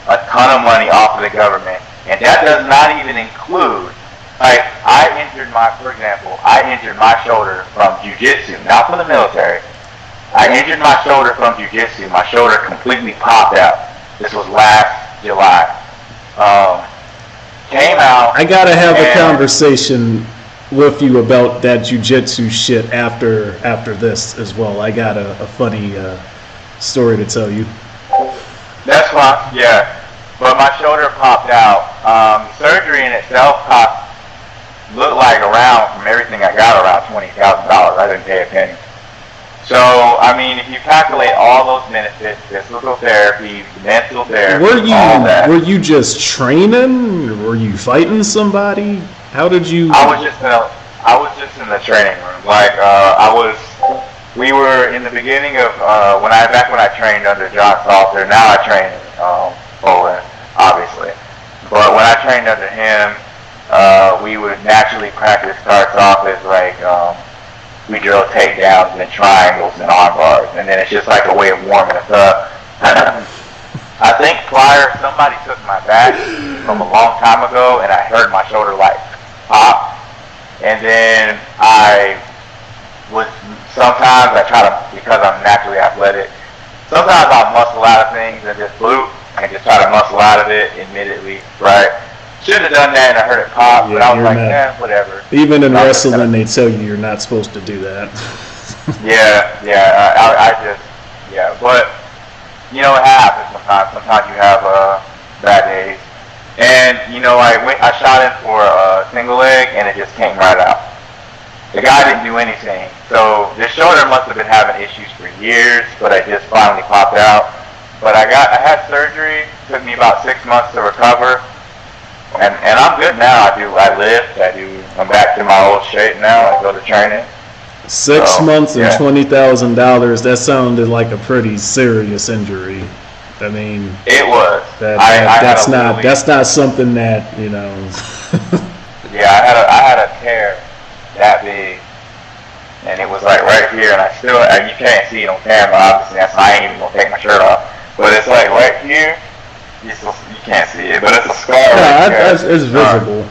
a ton of money off of the government, and that does not even include, like, for example, I injured my shoulder from jiu-jitsu, not from the military. I injured my shoulder from jiu-jitsu. My shoulder completely popped out. This was last July. Came out. I gotta have a conversation with you about that jiu-jitsu shit after this as well. I got a funny story to tell you. That's fine, yeah. But my shoulder popped out. Surgery in itself looked like from everything I got, around $20,000. I didn't pay a penny. So, I mean, if you calculate all those benefits, physical therapy, mental therapy, all that. Were you just training? Were you fighting somebody? How did you? I was just in the training room. Like, we were in the beginning of, when I trained under John Salter. Now I train in Poland, obviously. But when I trained under him, we would naturally practice, starts off as like, we drill takedowns and triangles and arm bars, and then it's just like a way of warming us up. I think somebody took my back from a long time ago, and I heard my shoulder like pop, and then sometimes I try to, because I'm naturally athletic, sometimes I'll muscle out of things and just try to muscle out of it immediately, right? Should have done that and I heard it pop, but I was like, whatever. Even in wrestling, they tell you you're not supposed to do that. But you know, it happens sometimes. Sometimes you have bad days. And, you know, I shot in for a single leg and it just came right out. The guy didn't do anything. So the shoulder must have been having issues for years, but I just finally popped out. But I had surgery. It took me about 6 months to recover. And I'm good now. I lift. I'm back to my old shape now. I go to training. 6 months and $20,000. That sounded like a pretty serious injury. I mean, it was. That's not something that, you know. Yeah, I had a tear that big, and it was like right here, and you can't see it on camera, obviously. That's why I ain't even gonna take my shirt off. But it's like right here. You can't see it, but it's a scar. Yeah, it's visible.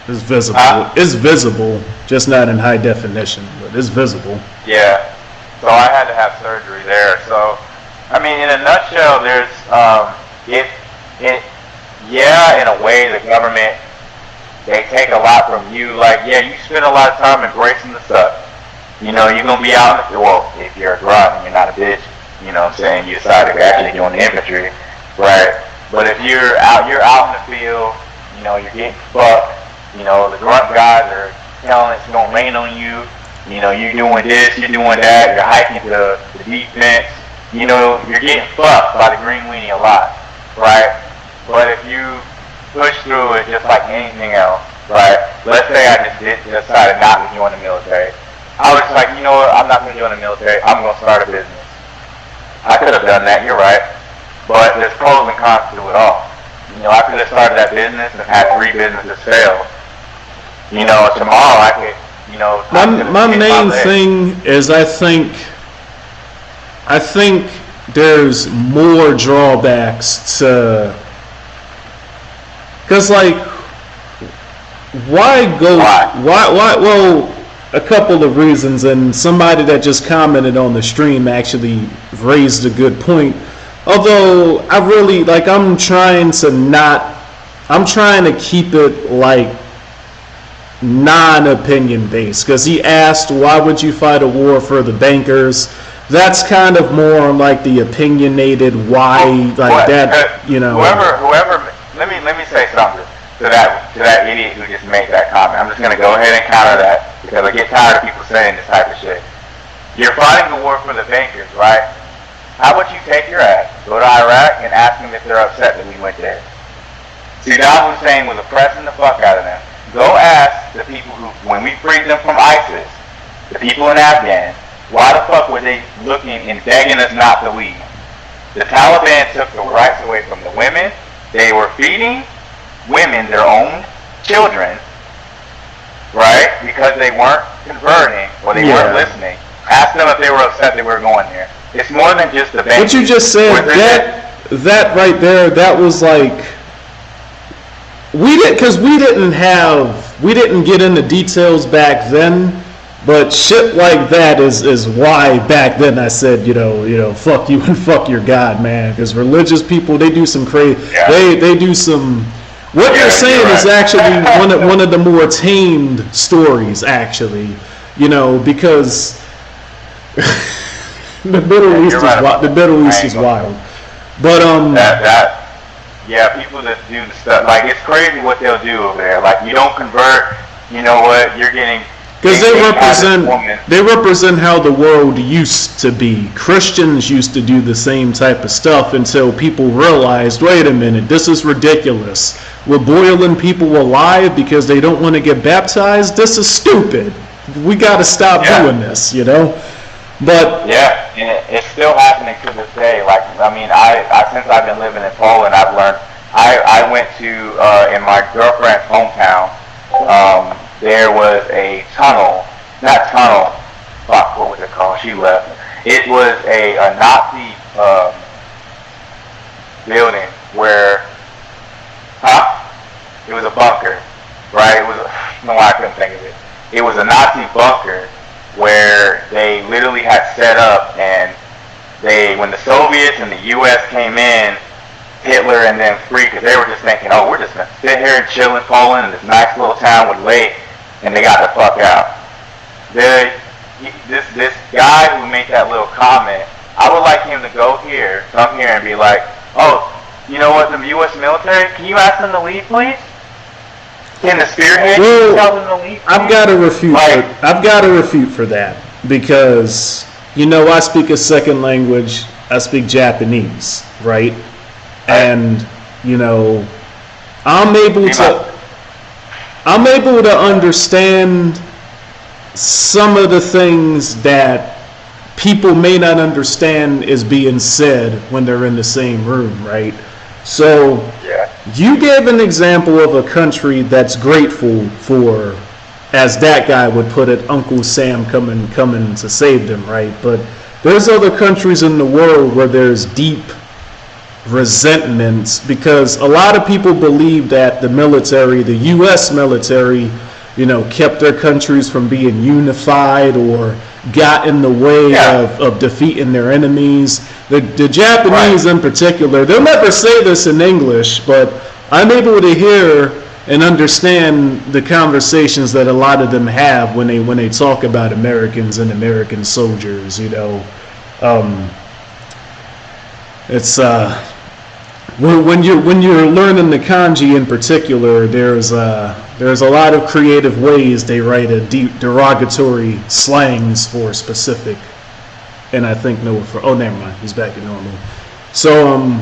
It's visible. It's visible, just not in high definition, but it's visible. Yeah. So I had to have surgery there. So, I mean, in a nutshell, there's in a way, the government, they take a lot from you. Like, yeah, you spend a lot of time embracing the suck. You know, you're gonna be out in the well, if you're a grunt and you're not a bitch, you know what I'm saying, you decide to actually go in the infantry, right? But if you're out in the field, you know, you're getting fucked, you know, the grunt guys are telling it's gonna rain on you, you know, you're doing this, you're doing that, you're hiking to the defense, you know, you're getting fucked by the green weenie a lot, right? But if you push through it just like anything else, right? Let's say I just decided not to join the military. I was like, you know what, I'm not gonna join the military, I'm gonna start a business. I could have done that, you're right. But there's pros and cons to it all. You know, I could have started that business and had 3 businesses fail. You know, tomorrow I could, you know. My main thing is I think there's more drawbacks to, because like, why go? Why? Well, a couple of reasons, and somebody that just commented on the stream actually raised a good point. Although I really I'm trying to keep it like non-opinion based, because he asked, why would you fight a war for the bankers? That's kind of more on like the opinionated why, like that, you know. Whoever, let me say something to that idiot who just made that comment. I'm just gonna go ahead and counter that because I get tired of people saying this type of shit. You're fighting the war for the bankers, right? How about you take your ass, go to Iraq, and ask them if they're upset that we went there? Saddam Hussein was oppressing the fuck out of them. Go ask the people who, when we freed them from ISIS, the people in Afghan, why the fuck were they looking and begging us not to leave? The Taliban took the rights away from the women. They were feeding women their own children, right? Because they weren't converting or they weren't listening. Ask them if they were upset that we were going there. It's more than just the bank. What you just said, that right there, that was like, we didn't get into details back then, but shit like that is why back then I said, you know, fuck you and fuck your God, man, because religious people, they do some crazy, they do some, what you're saying is actually one of the more tamed stories, actually, you know, because the Middle East is wild. The Middle East is wild, but people that do the stuff, like, it's crazy what they'll do over there. Like, you don't convert, you know what? You're getting, because they represent how the world used to be. Christians used to do the same type of stuff until people realized, wait a minute, this is ridiculous. We're boiling people alive because they don't want to get baptized. This is stupid. We got to stop doing this, you know. But yeah, and it's still happening to this day. Like, I mean, I since I've been living in Poland, I've learned. I went to in my girlfriend's hometown. There was a tunnel, not tunnel. Fuck, what was it called? She left. It was a Nazi building where, it was a bunker, right? It was. No, I couldn't think of it. It was a Nazi bunker where they literally had set up, and when the Soviets and the U.S. came in, Hitler and them free, because they were just thinking, oh, we're just going to sit here and chill in Poland in this nice little town with lake, and they got the fuck out. This guy who made that little comment, I would like him to come here and be like, oh, you know what, the U.S. military, can you ask them to leave, please? Can the spearhead Well, tell them to leave? I've got to refute. Like- I've got to refute for that because I speak a second language. I speak Japanese, right? And I'm able to understand some of the things that people may not understand is being said when they're in the same room, right? So Yeah. you gave an example of a country that's grateful for, as that guy would put it, Uncle Sam coming to save them, right? But there's other countries in the world where there's deep resentments because a lot of people believe that the military, the U.S. military, kept their countries from being unified or got in the way of defeating their enemies. The Japanese in particular, they'll never say this in English, but I'm able to hear and understand the conversations that a lot of them have when they talk about Americans and American soldiers. It's when you're learning the kanji in particular, there's a lot of creative ways they write a deep derogatory slangs for specific. And I think never mind, he's back to normal. So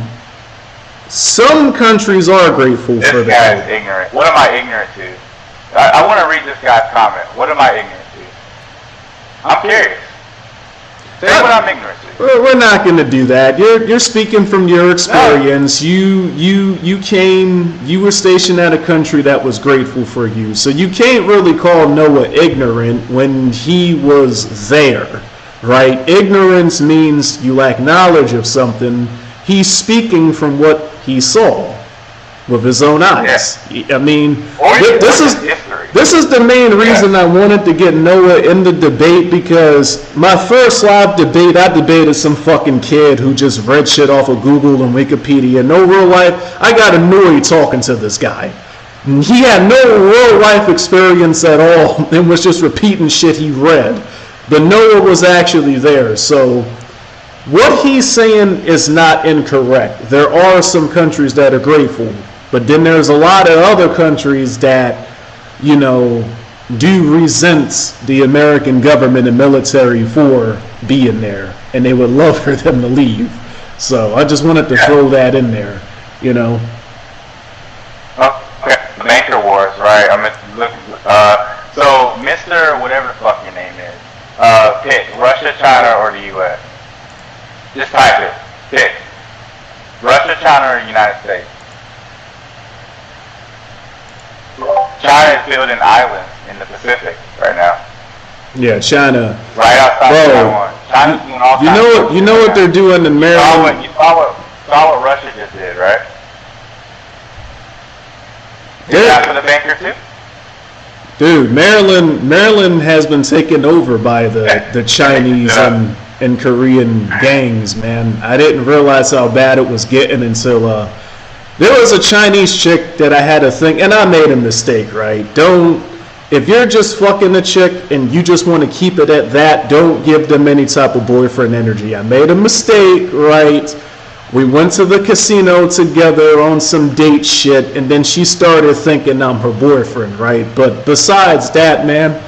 some countries are grateful for This that. guy's ignorant. What am I ignorant to? I want to read this guy's comment. What am I ignorant to? I'm curious. Say what I'm ignorant to. We're not going to do that. You're speaking from your experience. No. You were stationed at a country that was grateful for you. So you can't really call Noah ignorant when he was there, right? Ignorance means you lack knowledge of something. He's speaking from what he saw with his own eyes. Yeah. I mean, this is the main reason I wanted to get Noah in the debate, because my first live debate, I debated some fucking kid who just read shit off of Google and Wikipedia. No real life. I got annoyed talking to this guy. He had no real life experience at all and was just repeating shit he read. But Noah was actually there. So what he's saying is not incorrect. There are some countries that are grateful, but then there's a lot of other countries that, do resent the American government and military for being there, and they would love for them to leave. So I just wanted to throw that in there, Okay, the Banker Wars, right? So Mr. whatever the fuck your name is, pick Russia, China, or the U.S. Just type it. Pick Russia, China, or the United States. China is building islands in the Pacific right now. Yeah, China. Right outside of Taiwan. China's doing all kinds of stuff. You know what they're doing in Maryland? You saw what Russia just did, right? Is that for the banker too? Dude, Maryland has been taken over by the Chinese and Korean gangs, man. I didn't realize how bad it was getting until there was a Chinese chick that I had to think, and I made a mistake, right? If you're just fucking a chick and you just want to keep it at that, don't give them any type of boyfriend energy. I made a mistake, right? We went to the casino together on some date shit, and then she started thinking I'm her boyfriend, right? But besides that, man,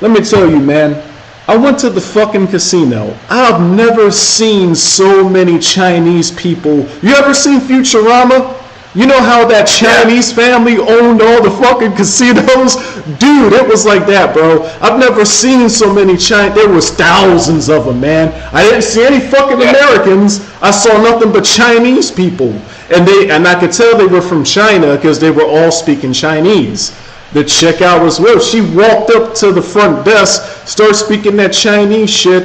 let me tell you, man, I went to the fucking casino. I've never seen so many Chinese people. You ever seen Futurama? You know how that Chinese family owned all the fucking casinos? Dude, it was like that, bro. I've never seen so many Chinese. There was thousands of them, man. I didn't see any fucking Americans. I saw nothing but Chinese people. And I could tell they were from China because they were all speaking Chinese. The chick I was with, she walked up to the front desk, started speaking that Chinese shit,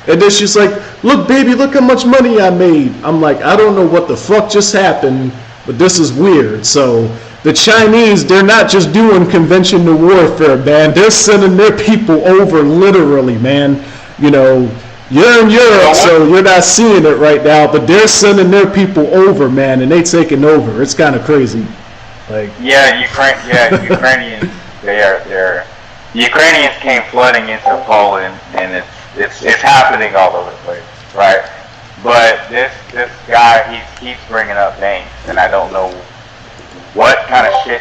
and then she's like, look, baby, look how much money I made. I'm like, I don't know what the fuck just happened, but this is weird. So the Chinese, they're not just doing conventional warfare, man. They're sending their people over literally, man. You're in Europe, so you're not seeing it right now, but they're sending their people over, man, and they taking over. It's kind of crazy. Ukrainians. Ukrainians came flooding into Poland, and it's happening all over the place, right? But this guy, he keeps bringing up banks, and I don't know what kind of shit,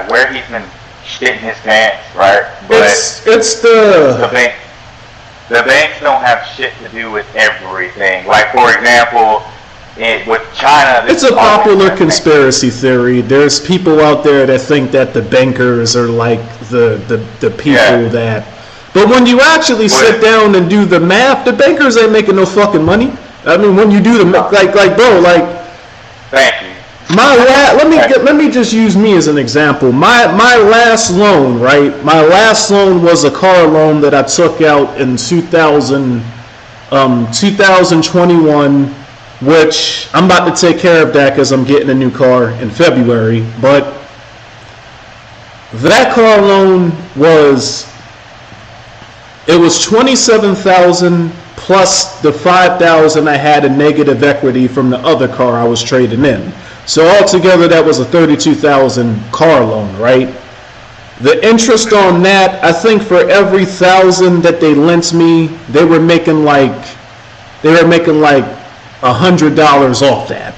where he's been shitting his pants, right? But it's the banks don't have shit to do with everything. Like, for example, with China, it's a popular conspiracy theory. There's people out there that think that the bankers are like the people that. But when you actually sit down and do the math, the bankers ain't making no fucking money. I mean, when you do the like, bro, like. Thank you. Let me just use me as an example. My last loan, right? My last loan was a car loan that I took out in 2021, which I'm about to take care of that because I'm getting a new car in February. But that car loan was $27,000 plus the $5,000 I had in negative equity from the other car I was trading in. So altogether, that was a $32,000 car loan, right? The interest on that, I think for every $1,000 that they lent me, they were making like $100 off that.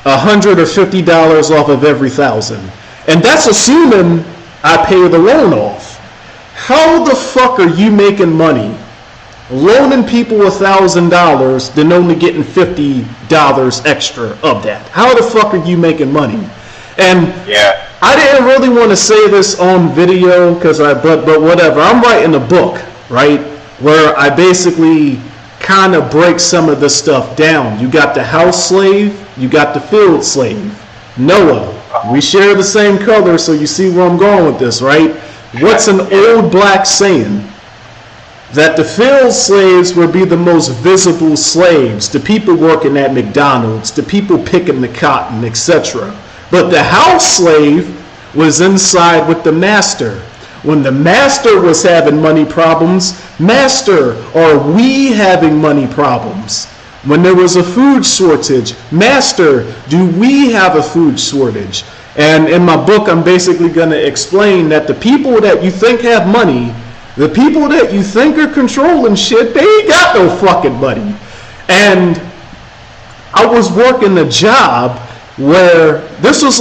$100 or $50 off of every $1,000, and that's assuming I pay the loan off. How the fuck are you making money loaning people $1,000 then only getting $50 extra of that? How the fuck are you making money? And I didn't really want to say this on video but whatever. I'm writing a book, right, where I basically kind of break some of this stuff down. You got the house slave, you got the field slave. Noah, we share the same color, so you see where I'm going with this, right? What's an old black saying? That the field slaves would be the most visible slaves, the people working at McDonald's, the people picking the cotton, etc. But the house slave was inside with the master. When the master was having money problems, master, are we having money problems? When there was a food shortage, master, do we have a food shortage? And in my book, I'm basically going to explain that the people that you think have money, the people that you think are controlling shit, they ain't got no fucking money. And I was working a job where this was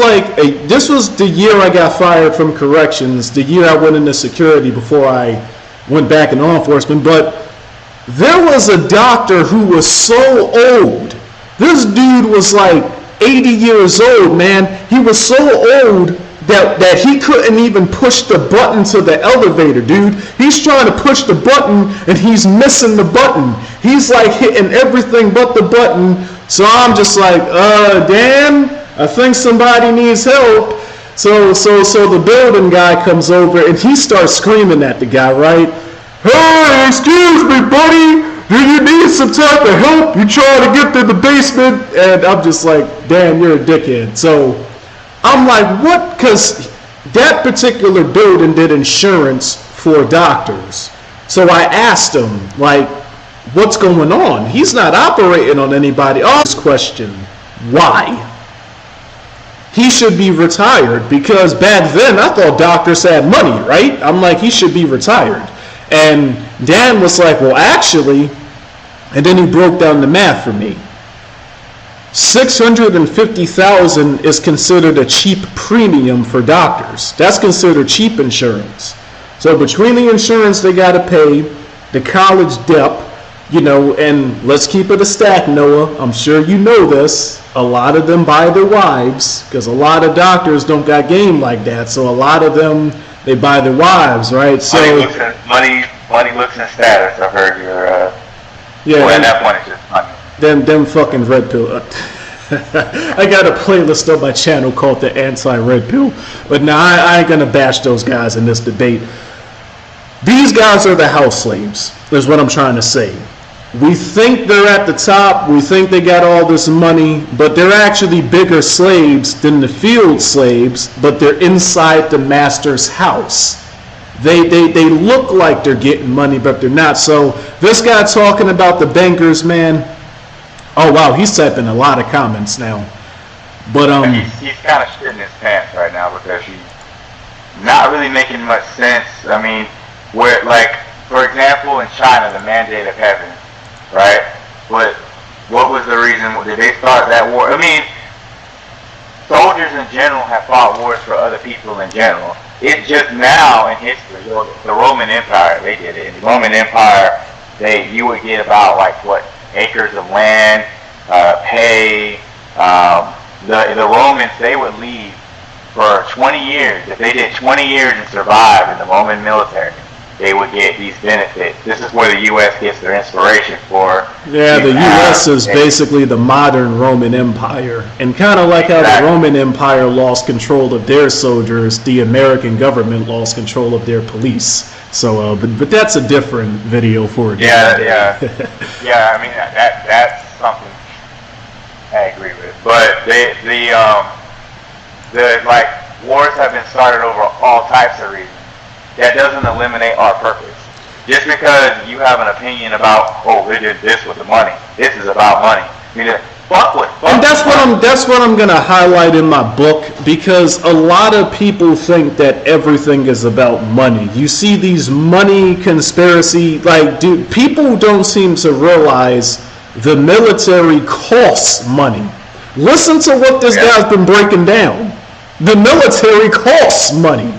the year I got fired from corrections, the year I went into security before I went back in law enforcement. But there was a doctor who was so old. This dude was like 80 years old, man. He was so old that he couldn't even push the button to the elevator, dude. He's trying to push the button and he's missing the button. He's like hitting everything but the button. So I'm just like, damn, I think somebody needs help. So the building guy comes over and he starts screaming at the guy, right? Hey, excuse me, buddy. Do you need some type of help? You trying to get to the basement? And I'm just like, damn, you're a dickhead. So I'm like, what? Because that particular building did insurance for doctors. So I asked him, like, what's going on? He's not operating on anybody. Oh, this question, why? He should be retired, because back then I thought doctors had money, right? I'm like, he should be retired. And Dan was like, well, actually, and then he broke down the math for me. $650,000 is considered a cheap premium for doctors. That's considered cheap insurance. So between the insurance they got to pay, the college debt, and let's keep it a stack, Noah. I'm sure you know this. A lot of them buy their wives, because a lot of doctors don't got game like that. So a lot of them, they buy their wives, right? So money looks and status. I heard your and that one is just money. Them fucking red pill. I got a playlist on my channel called the Anti-Red Pill. But now I ain't gonna bash those guys in this debate. These guys are the house slaves, is what I'm trying to say. We think they're at the top, we think they got all this money, but they're actually bigger slaves than the field slaves, but they're inside the master's house. They look like they're getting money, but they're not. So this guy talking about the bankers, man. Oh wow, he's typing a lot of comments now. But he's kind of shitting his pants right now because he's not really making much sense. I mean, where, like, for example, in China, the mandate of heaven, right? But what was the reason? Did they start that war? I mean, soldiers in general have fought wars for other people in general. It's just now in history, the Roman Empire, they did it. In the Roman Empire, you would get about like acres of land, pay. The Romans, they would leave for 20 years. If they did 20 years and survived in the Roman military, they would get these benefits. This is where the U.S. gets their inspiration for. Yeah, the U.S. is basically the modern Roman Empire. And kind of like how the Roman Empire lost control of their soldiers, the American government lost control of their police. So, but that's a different video for a different day. Yeah, I mean, that's something I agree with. But the wars have been started over all types of reasons. That doesn't eliminate our purpose. Just because you have an opinion about, they did this with the money. This is about money. I mean, and that's what I'm gonna highlight in my book, because a lot of people think that everything is about money. You see these money conspiracy, people don't seem to realize the military costs money. Listen to what this guy's been breaking down. The military costs money.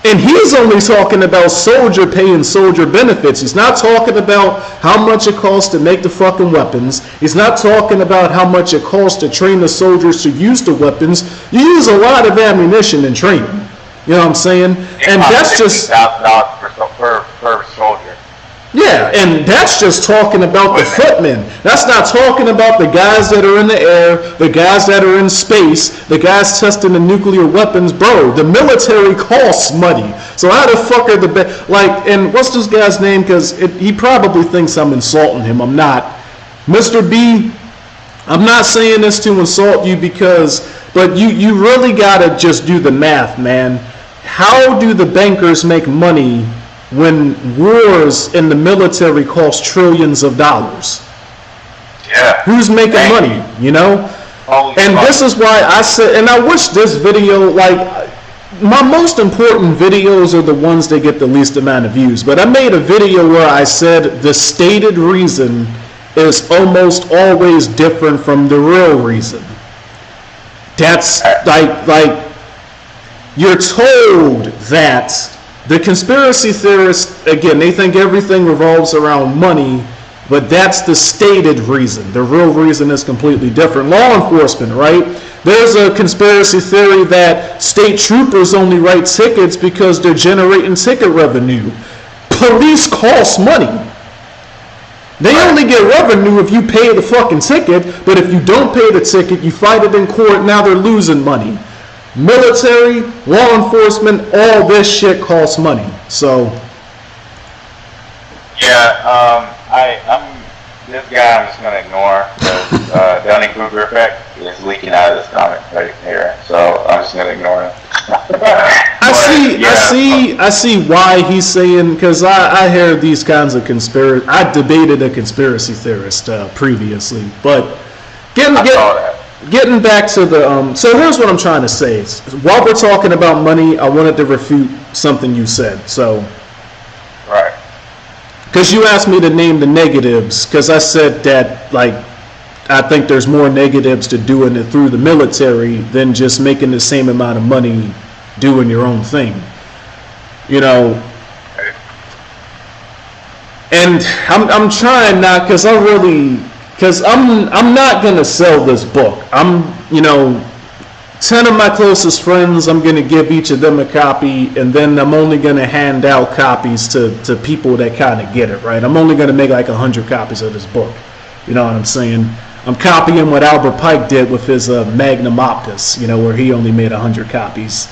And he's only talking about soldier pay and soldier benefits. He's not talking about how much it costs to make the fucking weapons. He's not talking about how much it costs to train the soldiers to use the weapons. You use a lot of ammunition in training. You know what I'm saying? And that's just $50,000 per soldier. Yeah, and that's just talking about the footmen. That's not talking about the guys that are in the air, the guys that are in space, the guys testing the nuclear weapons. Bro, the military costs money. So how the fuck are and what's this guy's name? Because he probably thinks I'm insulting him. I'm not. Mr. B, I'm not saying this to insult you but you really gotta just do the math, man. How do the bankers make money when wars in the military cost trillions of dollars? Yeah. Who's making money, you know? And this is why I said, and I wish this video, my most important videos are the ones that get the least amount of views. But I made a video where I said the stated reason is almost always different from the real reason. That's you're told that the conspiracy theorists, again, they think everything revolves around money, but that's the stated reason. The real reason is completely different. Law enforcement, right? There's a conspiracy theory that state troopers only write tickets because they're generating ticket revenue. Police cost money. They only get revenue if you pay the fucking ticket, but if you don't pay the ticket, you fight it in court, now they're losing money. Military, law enforcement, all this shit costs money. So I'm this guy I'm just gonna ignore because Dunning-Kruger effect is leaking out of this comment right here. So I'm just gonna ignore him. I see why he's saying, because I hear these kinds of conspiracy. I debated a conspiracy theorist previously, but getting back to the so here's what I'm trying to say. While we're talking about money, I wanted to refute something you said. So right, because you asked me to name the negatives, because I said that I think there's more negatives to doing it through the military than just making the same amount of money doing your own thing, you know. And I'm trying not, because I'm not gonna sell this book. 10 of my closest friends, I'm gonna give each of them a copy, and then I'm only gonna hand out copies to people that kind of get it, right? I'm only gonna make 100 copies of this book. You know what I'm saying? I'm copying what Albert Pike did with his Magnum Opus, where he only made 100 copies,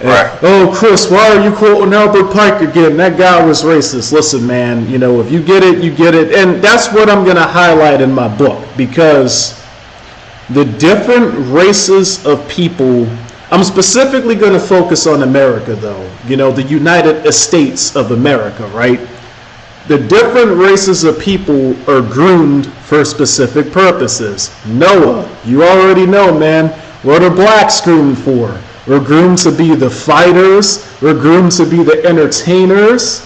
Right. Oh, Chris, why are you quoting Albert Pike again? That guy was racist. Listen, man, if you get it, you get it. And that's what I'm going to highlight in my book, because the different races of people, I'm specifically going to focus on America, though, the United States of America, right? The different races of people are groomed for specific purposes. Noah, you already know, man, what are blacks groomed for? We're groomed to be the fighters. We're groomed to be the entertainers,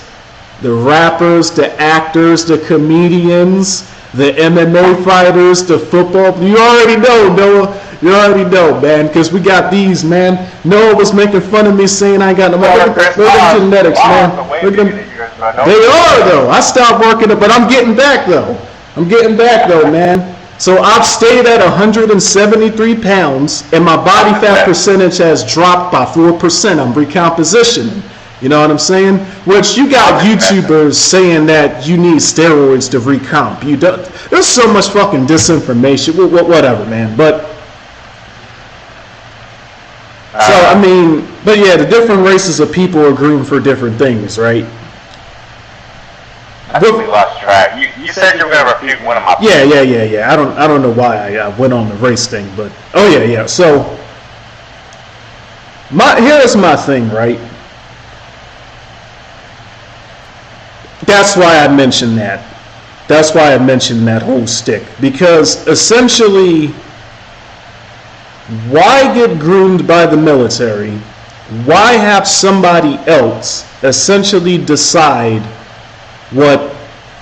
the rappers, the actors, the comedians, the MMO fighters, the football. You already know, Noah. You already know, man, because we got these, man. Noah was making fun of me saying I ain't got no money. Look at the genetics, man. Look at them. They are, though. I stopped working, but I'm getting back, though. Man. So I've stayed at 173 pounds, and my body fat percentage has dropped by 4%. I'm recompositioning. You know what I'm saying? Which you got YouTubers saying that you need steroids to recomp. There's so much fucking disinformation. Whatever, man. But so I mean, but yeah, the different races of people are groomed for different things, right? I think we lost track. You said you were gonna refute one of my points. Yeah. I don't know why I went on the race thing, but oh yeah. So here's my thing, right? That's why I mentioned that. That's why I mentioned that whole stick. Because essentially, why get groomed by the military? Why have somebody else essentially decide what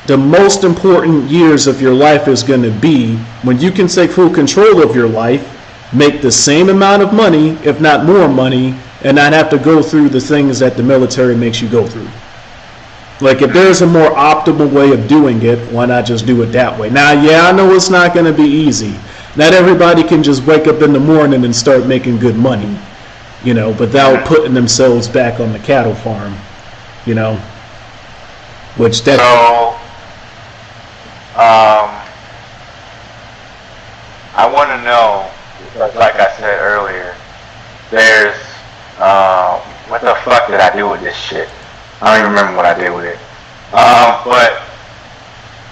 the most important years of your life is going to be when you can take full control of your life, make the same amount of money, if not more money, and not have to go through the things that the military makes you go through? Like, if there's a more optimal way of doing it, why not just do it that way? Now, yeah, I know it's not going to be easy. Not everybody can just wake up in the morning and start making good money, you know, without putting themselves back on the cattle farm, you know, which that... So, I want to know, because like I said earlier, there's, what the fuck did I do with this shit? I don't even remember what I did with it. But,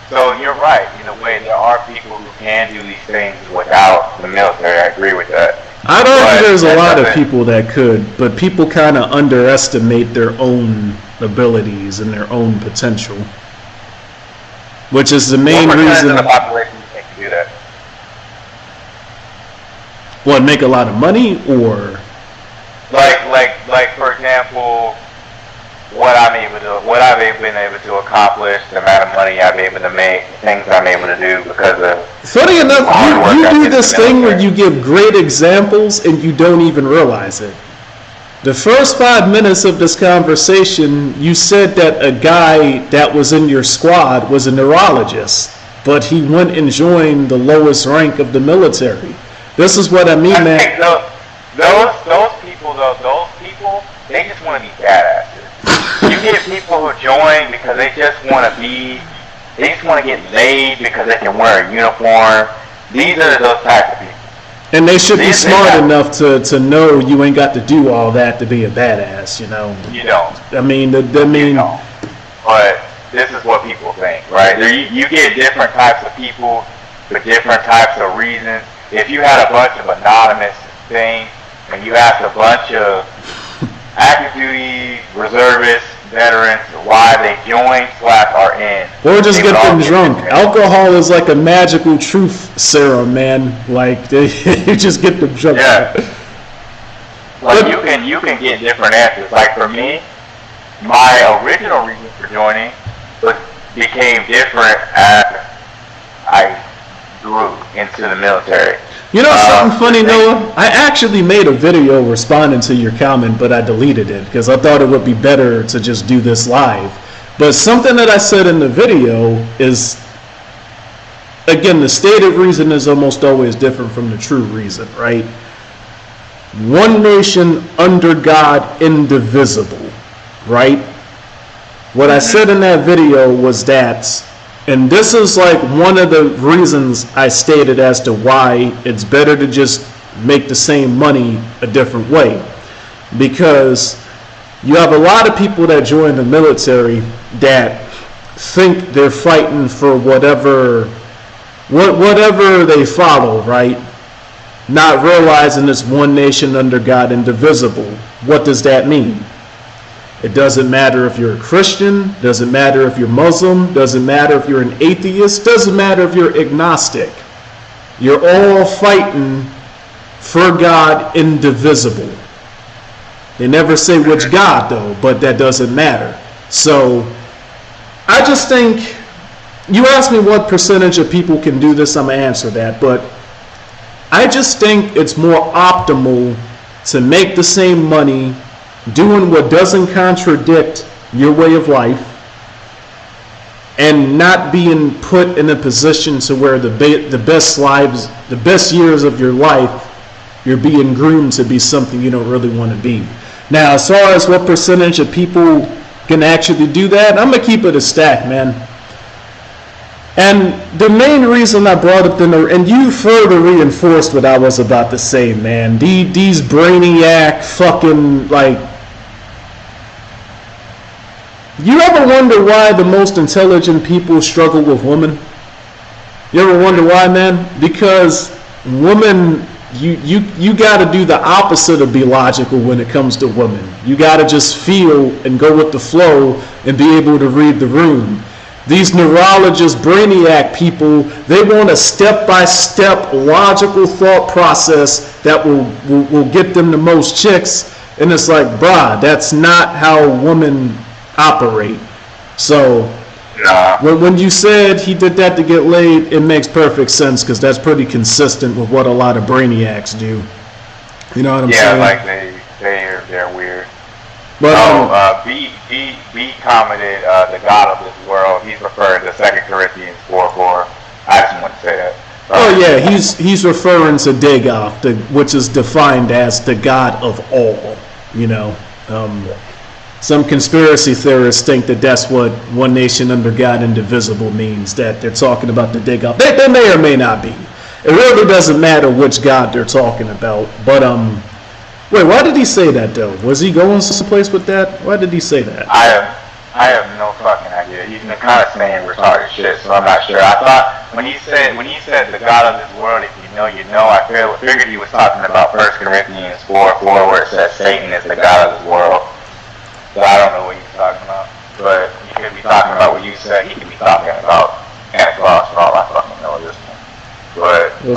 so you're right, in a way, there are people who can do these things without the military. I agree with that. I'd argue there's a lot of people that could, but people kind of underestimate their own abilities and their own potential, which is the main reason. What percentage of the population you think can do that? What, make a lot of money, or? Like for example, what I've been able to accomplish, the amount of money I've been able to make, things I'm able to do because of... Funny enough, you do this thing where you give great examples and you don't even realize it. The first 5 minutes of this conversation, you said that a guy that was in your squad was a neurologist, but he went and joined the lowest rank of the military. This is what I mean, man. Those people, they just want to be badasses. You get people who join because they just want to get laid because they can wear a uniform. These are those types of people. And they should be smart enough to know you ain't got to do all that to be a badass, you know. You don't. I mean, You don't. But this is what people think, right? You get different types of people for different types of reasons. If you had a bunch of anonymous things and you asked a bunch of active duty reservists, veterans, why they join / are in, or just get them drunk. Alcohol is like a magical truth serum, man. Like you just get them drunk. Yeah. Like you can get different answers. Like for me, my original reason for joining became different as I grew into the military. You know something funny, Noah? I actually made a video responding to your comment, but I deleted it because I thought it would be better to just do this live. But something that I said in the video is, again, the stated reason is almost always different from the true reason, right? One nation under God, indivisible, right? What I said in that video was that, and this is like one of the reasons I stated as to why it's better to just make the same money a different way. Because you have a lot of people that join the military that think they're fighting for whatever they follow, right? Not realizing it's one nation under God, indivisible. What does that mean? It doesn't matter if you're a Christian, doesn't matter if you're Muslim, doesn't matter if you're an atheist, doesn't matter if you're agnostic. You're all fighting for God, indivisible. They never say which God though, but that doesn't matter. So I just think, you asked me what percentage of people can do this, I'm going to answer that, but I just think it's more optimal to make the same money doing what doesn't contradict your way of life and not being put in a position to where the best years of your life, you're being groomed to be something you don't really want to be. Now, as far as what percentage of people can actually do that, I'm going to keep it a stack, man. And the main reason I brought up and you further reinforced what I was about to say, man. These brainiac fucking, like, you ever wonder why the most intelligent people struggle with women? You ever wonder why, man? Because women, you got to do the opposite of be logical when it comes to women. You got to just feel and go with the flow and be able to read the room. These neurologist brainiac people, they want a step-by-step logical thought process that will get them the most chicks. And it's like, brah, that's not how women operate. So when you said he did that to get laid, it makes perfect sense because that's pretty consistent with what a lot of brainiacs do. You know what I'm saying? Yeah, like they're weird. But B commented, the God of this world. He's referring to 2 Corinthians 4:4. I just want to say that. Oh yeah, he's referring to Dagoth, which is defined as the God of all. You know, some conspiracy theorists think that that's what one nation under God indivisible means. That they're talking about the Dagoth. They may or may not be. It really doesn't matter which God they're talking about. But wait, why did he say that though? Was he going someplace with that? Why did he say that? I have no fucking idea. He's been kind of saying retarded shit, so I'm not sure. I thought when he said the God of this world, if you know, you know, I figured he was talking about 1 Corinthians 4:4, where it says Satan is the God of this world. So I don't know what he's talking about, but he could be talking about what you said. He could be talking about Santa Claus for all I fucking know at this point. But well,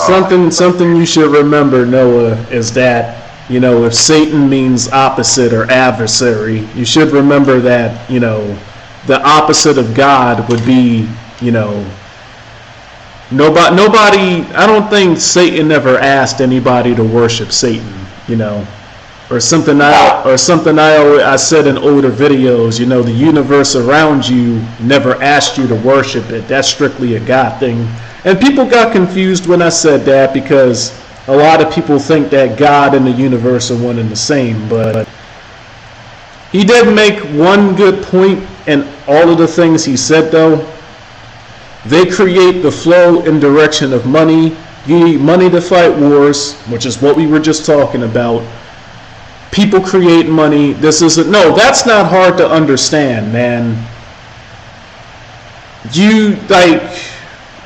something you should remember, Noah, is that, you know, if Satan means opposite or adversary, you should remember that, you know, the opposite of God would be, you know, nobody, I don't think Satan ever asked anybody to worship Satan, you know, or something I said in older videos, you know, the universe around you never asked you to worship it. That's strictly a God thing. And people got confused when I said that because a lot of people think that God and the universe are one and the same, but he did make one good point in all of the things he said though. They create the flow and direction of money. You need money to fight wars, which is what we were just talking about. People create money. That's not hard to understand, man.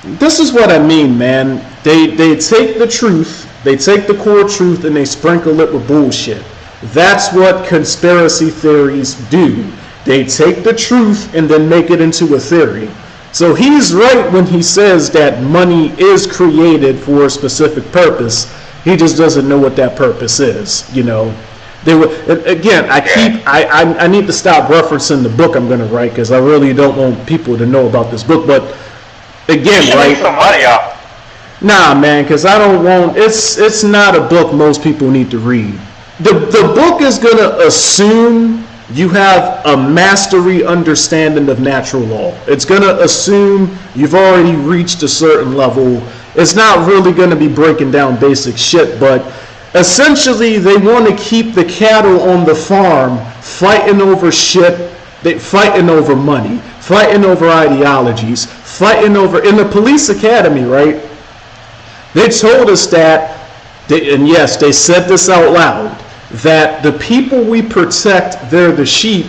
This is what I mean, man. They take the truth, they take the core truth and they sprinkle it with bullshit. That's what conspiracy theories do. They take the truth and then make it into a theory. So he's right when he says that money is created for a specific purpose. He just doesn't know what that purpose is, you know. I need to stop referencing the book I'm going to write because I really don't want people to know about this book. But again, right? Make some money off. Nah, man, because I don't want. It's not a book most people need to read. The book is going to assume you have a mastery understanding of natural law. It's going to assume you've already reached a certain level. It's not really going to be breaking down basic shit, but essentially they want to keep the cattle on the farm fighting over shit, fighting over money, fighting over ideologies, fighting over, in the police academy, right? They told us that, and yes, they said this out loud, that the people we protect, they're the sheep,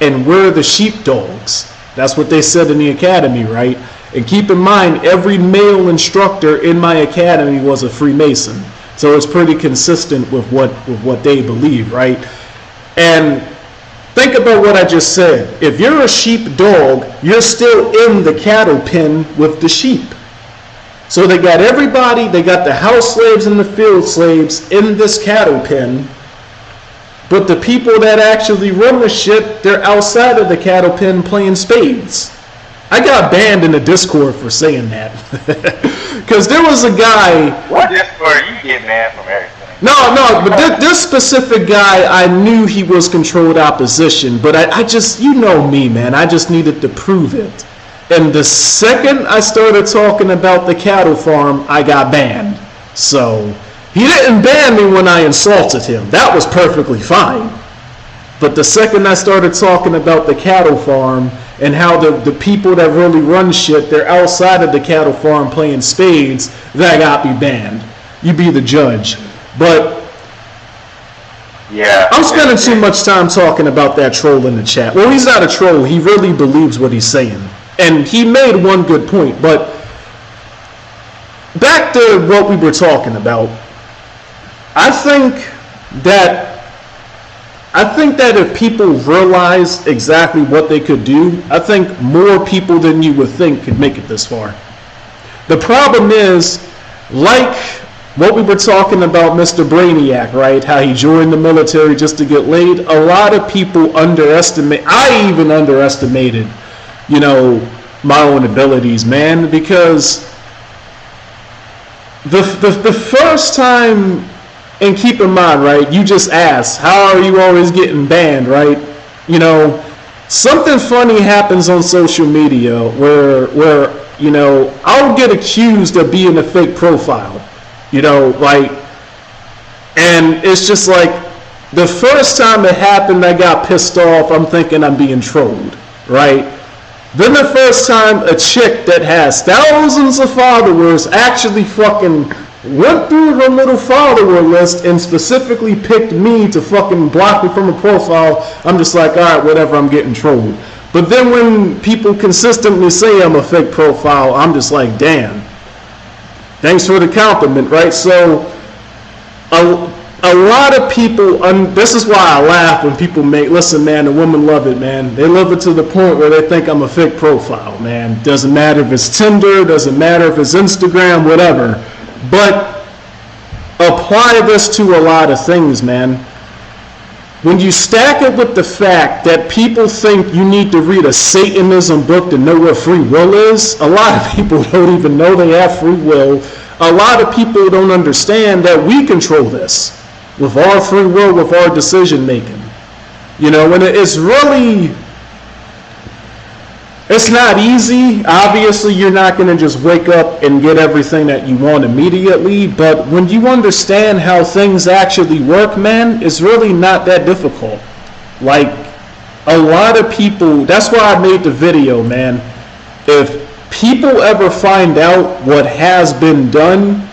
and we're the sheepdogs. That's what they said in the academy, right? And keep in mind, every male instructor in my academy was a Freemason. So it's pretty consistent with what they believe, right? And think about what I just said. If you're a sheepdog, you're still in the cattle pen with the sheep. So they got everybody, they got the house slaves and the field slaves in this cattle pen, but the people that actually run the shit, they're outside of the cattle pen playing spades. I got banned in the Discord for saying that. Because there was a guy. What Discord you get, man, from everything? No, but this specific guy, I knew he was controlled opposition, but I just, you know me, man, I just needed to prove it. And the second I started talking about the cattle farm, I got banned. So, he didn't ban me when I insulted him. That was perfectly fine. But the second I started talking about the cattle farm and how the people that really run shit, they're outside of the cattle farm playing spades, that got me banned. You be the judge. But yeah, I'm spending too much time talking about that troll in the chat. Well, he's not a troll. He really believes what he's saying. And he made one good point. But back to what we were talking about. I think that if people realize exactly what they could do, I think more people than you would think could make it this far. The problem is, like what we were talking about Mr. Brainiac, right? How he joined the military just to get laid. A lot of people underestimate, I even underestimated, my own abilities, man, because the first time, and keep in mind, right, you just asked, how are you always getting banned, right? Something funny happens on social media where I'll get accused of being a fake profile. And it's just like, the first time it happened, I got pissed off. I'm thinking I'm being trolled, right? Then the first time a chick that has thousands of followers actually fucking went through her little follower list and specifically picked me to fucking block me from a profile, I'm just like, all right, whatever, I'm getting trolled. But then when people consistently say I'm a fake profile, I'm just like, damn. Thanks for the compliment, right? So, a lot of people, this is why I laugh when people listen, man, the women love it, man. They love it to the point where they think I'm a fake profile, man. Doesn't matter if it's Tinder, doesn't matter if it's Instagram, whatever. But apply this to a lot of things, man. When you stack it with the fact that people think you need to read a Satanism book to know what free will is, a lot of people don't even know they have free will. A lot of people don't understand that we control this with our free will, with our decision making. And it's not easy. Obviously, you're not going to just wake up and get everything that you want immediately. But when you understand how things actually work, man, it's really not that difficult. Like, a lot of people, that's why I made the video, man. If people ever find out what has been done,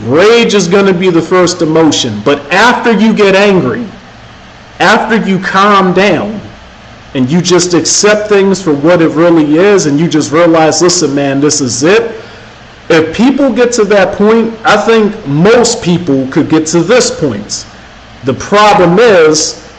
rage is going to be the first emotion. But after you get angry, after you calm down, and you just accept things for what it really is, and you just realize, listen, man, this is it. If people get to that point, I think most people could get to this point. The problem is,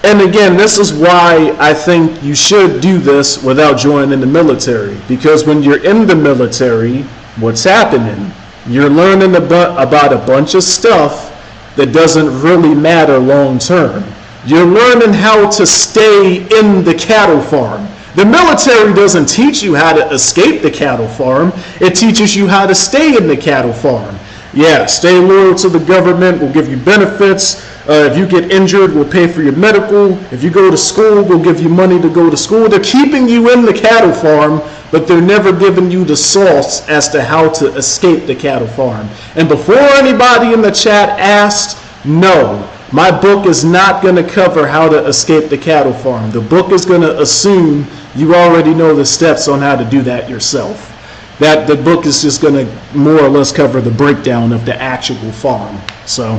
and again, this is why I think you should do this without joining the military. Because when you're in the military, what's happening? You're learning about a bunch of stuff that doesn't really matter long term. You're learning how to stay in the cattle farm. The military doesn't teach you how to escape the cattle farm. It teaches you how to stay in the cattle farm. Yeah, stay loyal to the government. We'll give you benefits. If you get injured, we'll pay for your medical. If you go to school, we'll give you money to go to school. They're keeping you in the cattle farm, but they're never giving you the sauce as to how to escape the cattle farm. And before anybody in the chat asked, no. My book is not going to cover how to escape the cattle farm. The book is going to assume you already know the steps on how to do that yourself. That the book is just going to more or less cover the breakdown of the actual farm. So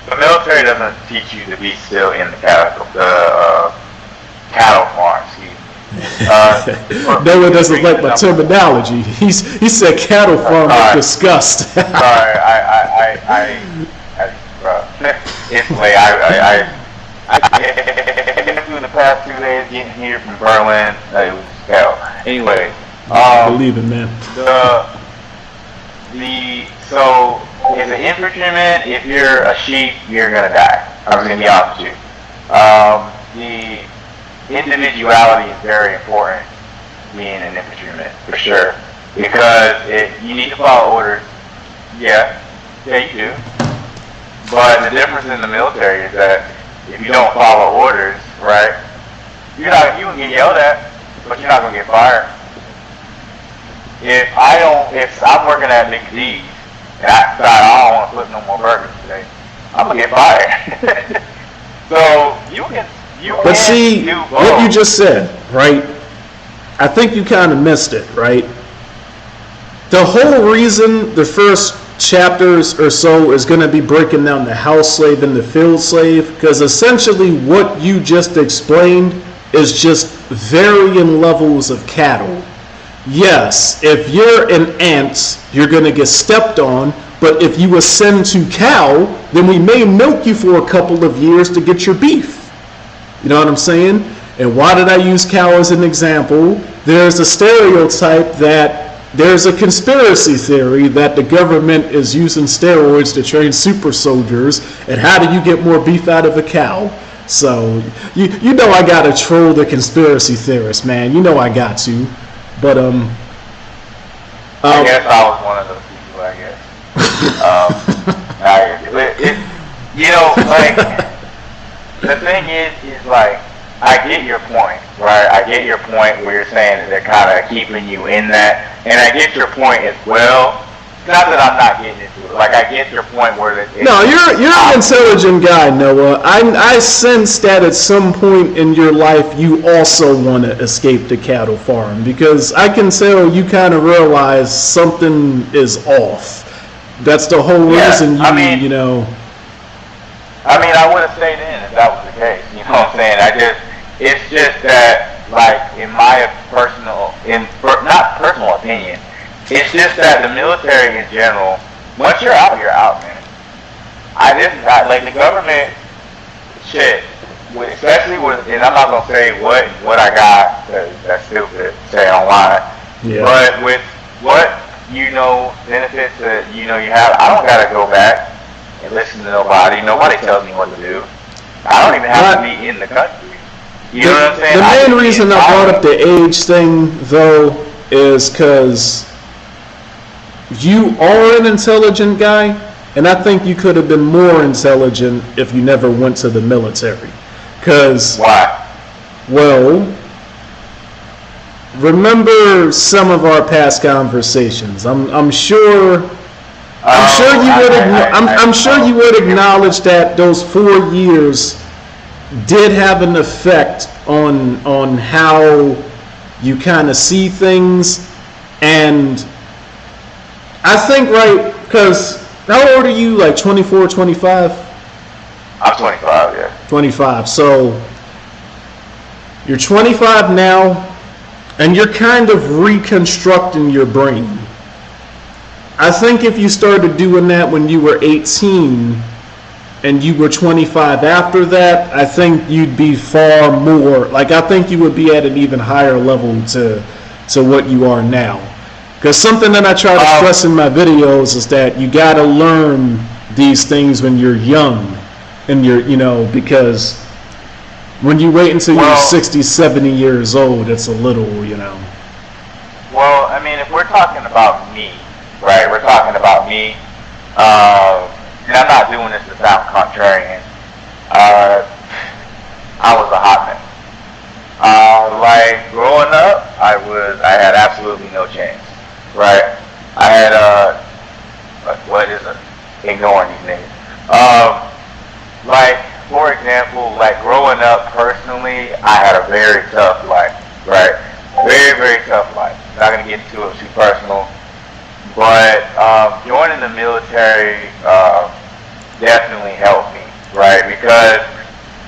the military doesn't teach you to be still in the cattle farm. No one doesn't like my terminology. He said cattle farm with disgust. Sorry, Anyway, I in the past 2 days getting here from Berlin. It was hell. Anyway, believe it, man. So as an infantryman, if you're a sheep, you're gonna die. I'm gonna be honest with you. The individuality is very important being an infantryman, for sure. because you need to follow orders. Yeah, you do. But the difference in the military is that if you don't follow orders, right, you can get yelled at, but you're not gonna get fired. If I'm working at McDee's and I decide I don't want to flip no more burgers today, I'm gonna get fired. So you can But see, do both. what you just said, right? I think you kind of missed it, right? The whole reason the first chapters or so is going to be breaking down the house slave and the field slave, because essentially what you just explained is just varying levels of cattle. Yes, if you're an ant, you're going to get stepped on, but if you ascend to cow, then we may milk you for a couple of years to get your beef. You know what I'm saying? And why did I use cow as an example? There's a stereotype that there's a conspiracy theory that the government is using steroids to train super soldiers, and how do you get more beef out of a cow? So, you know I gotta troll the conspiracy theorists, man. You know I got to. But, I guess I was one of those people, I guess. Like, the thing is like, I get your point, right? I get your point where you're saying that they're kind of keeping you in that, and I get your point as well. Not that I'm not getting into it. Like, I get your point where no, you're an intelligent guy, Noah. I sense that at some point in your life you also want to escape the cattle farm, because I can tell you kind of realize something is off. That's the whole reason you know. I mean, I would have stayed in if that was the case. You know what I'm saying? It's just that, like, in my not personal opinion, it's just that the military in general, once you're out, man. Like, the government, shit, especially with, and I'm not going to say what I got, because that's stupid to say online, but with what, benefits that, you have, I don't got to go back and listen to nobody. Nobody tells me what to do. I don't even have to be in the country. You know what I'm saying? The main reason I brought up the age thing, though, is because you are an intelligent guy, and I think you could have been more intelligent if you never went to the military. Why? Well, remember some of our past conversations. I'm sure you would acknowledge that those 4 years did have an effect on how you kind of see things. And I think, right, because how old are you, like 24, 25? I'm 25, yeah. 25. So you're 25 now, and you're kind of reconstructing your brain. I think if you started doing that when you were 18 and you were 25 after that, I think you'd be far more, like, I think you would be at an even higher level to what you are now. Because something that I try to stress in my videos is that you got to learn these things when you're young, and because when you wait until you're 60, 70 years old, it's a little, Well, I mean, if we're talking about me, right? We're talking about me. And I'm not doing this to sound contrarian. I was a hot mess. Like, growing up, I had absolutely no chance, right? I had ignoring these niggas. Like, for example, like, growing up personally, I had a very tough life, right? Very, very tough life. Not gonna get into it too personal. But joining the military definitely helped me, right? Because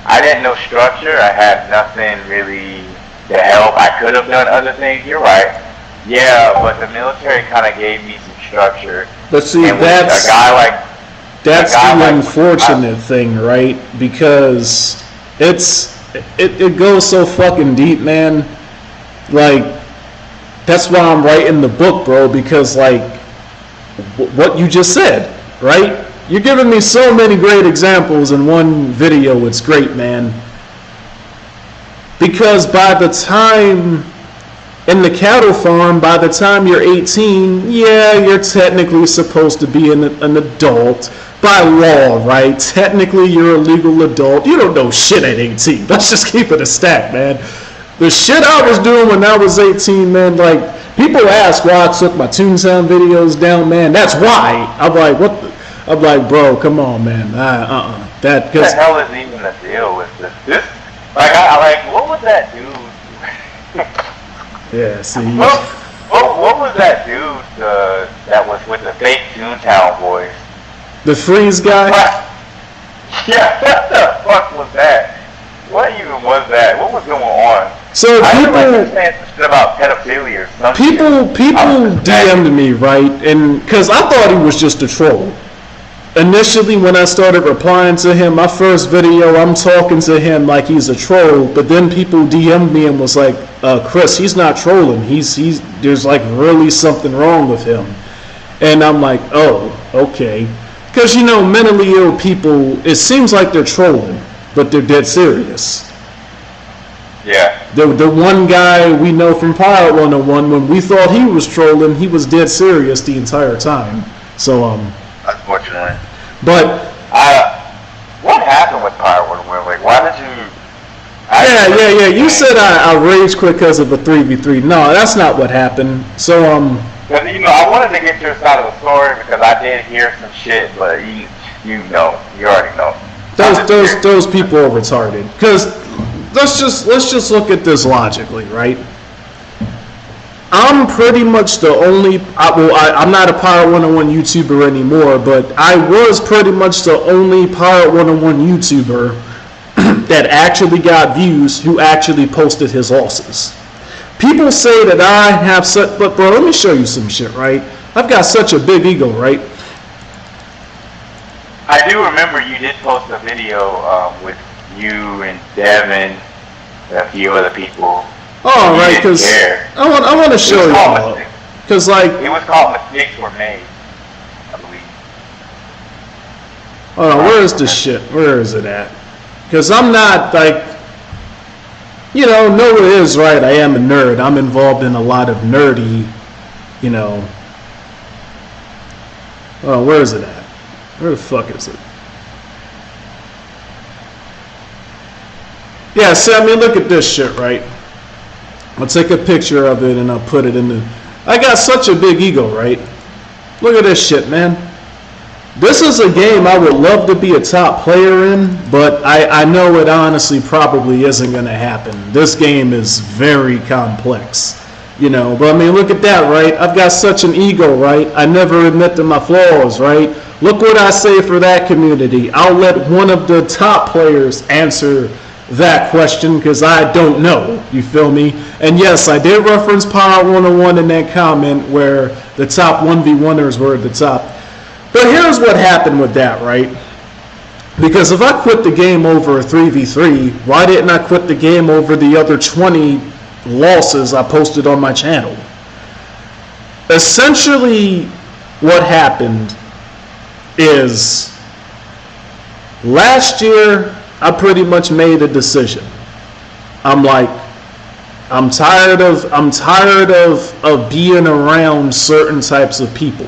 I didn't know structure. I had nothing really to help. I could have done other things. You're right. Yeah, but the military kind of gave me some structure. But see, that's the unfortunate thing, right? Because it goes so fucking deep, man. Like, that's why I'm writing the book, bro, because, like, what you just said, right? You're giving me so many great examples in one video. It's great, man. Because by the time in the cattle farm, by the time you're 18, yeah, you're technically supposed to be an adult by law, right? Technically, you're a legal adult. You don't know shit at 18. Let's just keep it a stack, man. The shit I was doing when I was 18, man, like, people ask why I took my Toontown videos down, man. That's why. I'm like, what the? I'm like, bro, come on, man. That, what the hell is even the deal with this? Like, what was that dude? Yeah, see. What was that dude that was with the fake Toontown boys? The freeze guy? Yeah, what the fuck was that? What even was that? What was going on? So I people, like saying some shit about pedophilia or something. People DM'd me, right? And because I thought he was just a troll. Initially, when I started replying to him, my first video, I'm talking to him like he's a troll. But then people DM'd me and was like, Chris, he's not trolling. There's like really something wrong with him. And I'm like, oh, okay. Because, you know, mentally ill people, it seems like they're trolling, but they're dead serious. Yeah. The one guy we know from Pirate 101, when we thought he was trolling, he was dead serious the entire time. So, unfortunately. But what happened with Pirate 101? Like, why did you? Yeah. You said I rage quit because of a 3v3. No, that's not what happened. So Because, you know, I wanted to get your side of the story because I did hear some shit, but you already know. Those people are retarded. Because let's just look at this logically, right? I'm pretty much the only, I'm not a Pirate 101 YouTuber anymore, but I was pretty much the only Pirate 101 YouTuber that actually got views who actually posted his losses. People say that I have such, but bro, let me show you some shit, right? I've got such a big ego, right? I do remember you did post a video with you and Devin and a few other people. Oh, right, because I want to show y'all. Because, like, it was called Mistakes Were Made, I believe. Oh, where is this shit? Where is it at? Because I'm not, like, you know it is, right? I am a nerd. I'm involved in a lot of nerdy, you know. Oh, where is it at? Where the fuck is it? Yeah, see, I mean, look at this shit, right? I'll take a picture of it and I'll put it in the... I got such a big ego, right? Look at this shit, man. This is a game I would love to be a top player in, but I know it honestly probably isn't going to happen. This game is very complex, you know. But I mean, look at that, right? I've got such an ego, right? I never admit to my flaws, right? Look what I say for that community. I'll let one of the top players answer that question because I don't know. You feel me? And yes, I did reference Pirate 101 in that comment where the top 1v1ers were at the top. But here's what happened with that, right? Because if I quit the game over a 3v3, why didn't I quit the game over the other 20 losses I posted on my channel? Essentially, what happened is last year I pretty much made a decision. I'm like, I'm tired of being around certain types of people.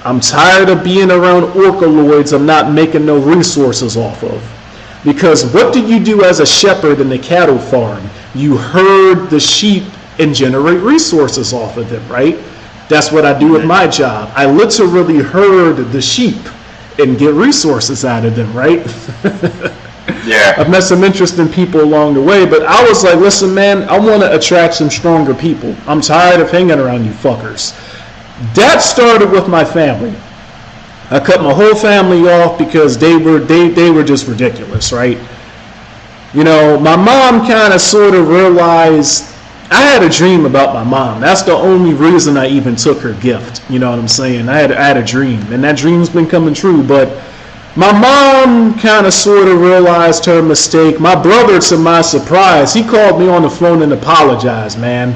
I'm tired of being around orcaloids I'm not making no resources off of. Because what do you do as a shepherd in the cattle farm? You herd the sheep and generate resources off of them, right? That's what I do with my job. I literally herd the sheep and get resources out of them, right? Yeah. I've met some interesting people along the way, but I was like, listen, man, I want to attract some stronger people. I'm tired of hanging around you fuckers. That started with my family. I cut my whole family off because they were just ridiculous, right? You know, my mom kind of sort of realized I had a dream about my mom. That's the only reason I even took her gift. You know what I'm saying? I had a dream, and that dream's been coming true. But my mom kind of sort of realized her mistake. My brother, to my surprise, he called me on the phone and apologized, man.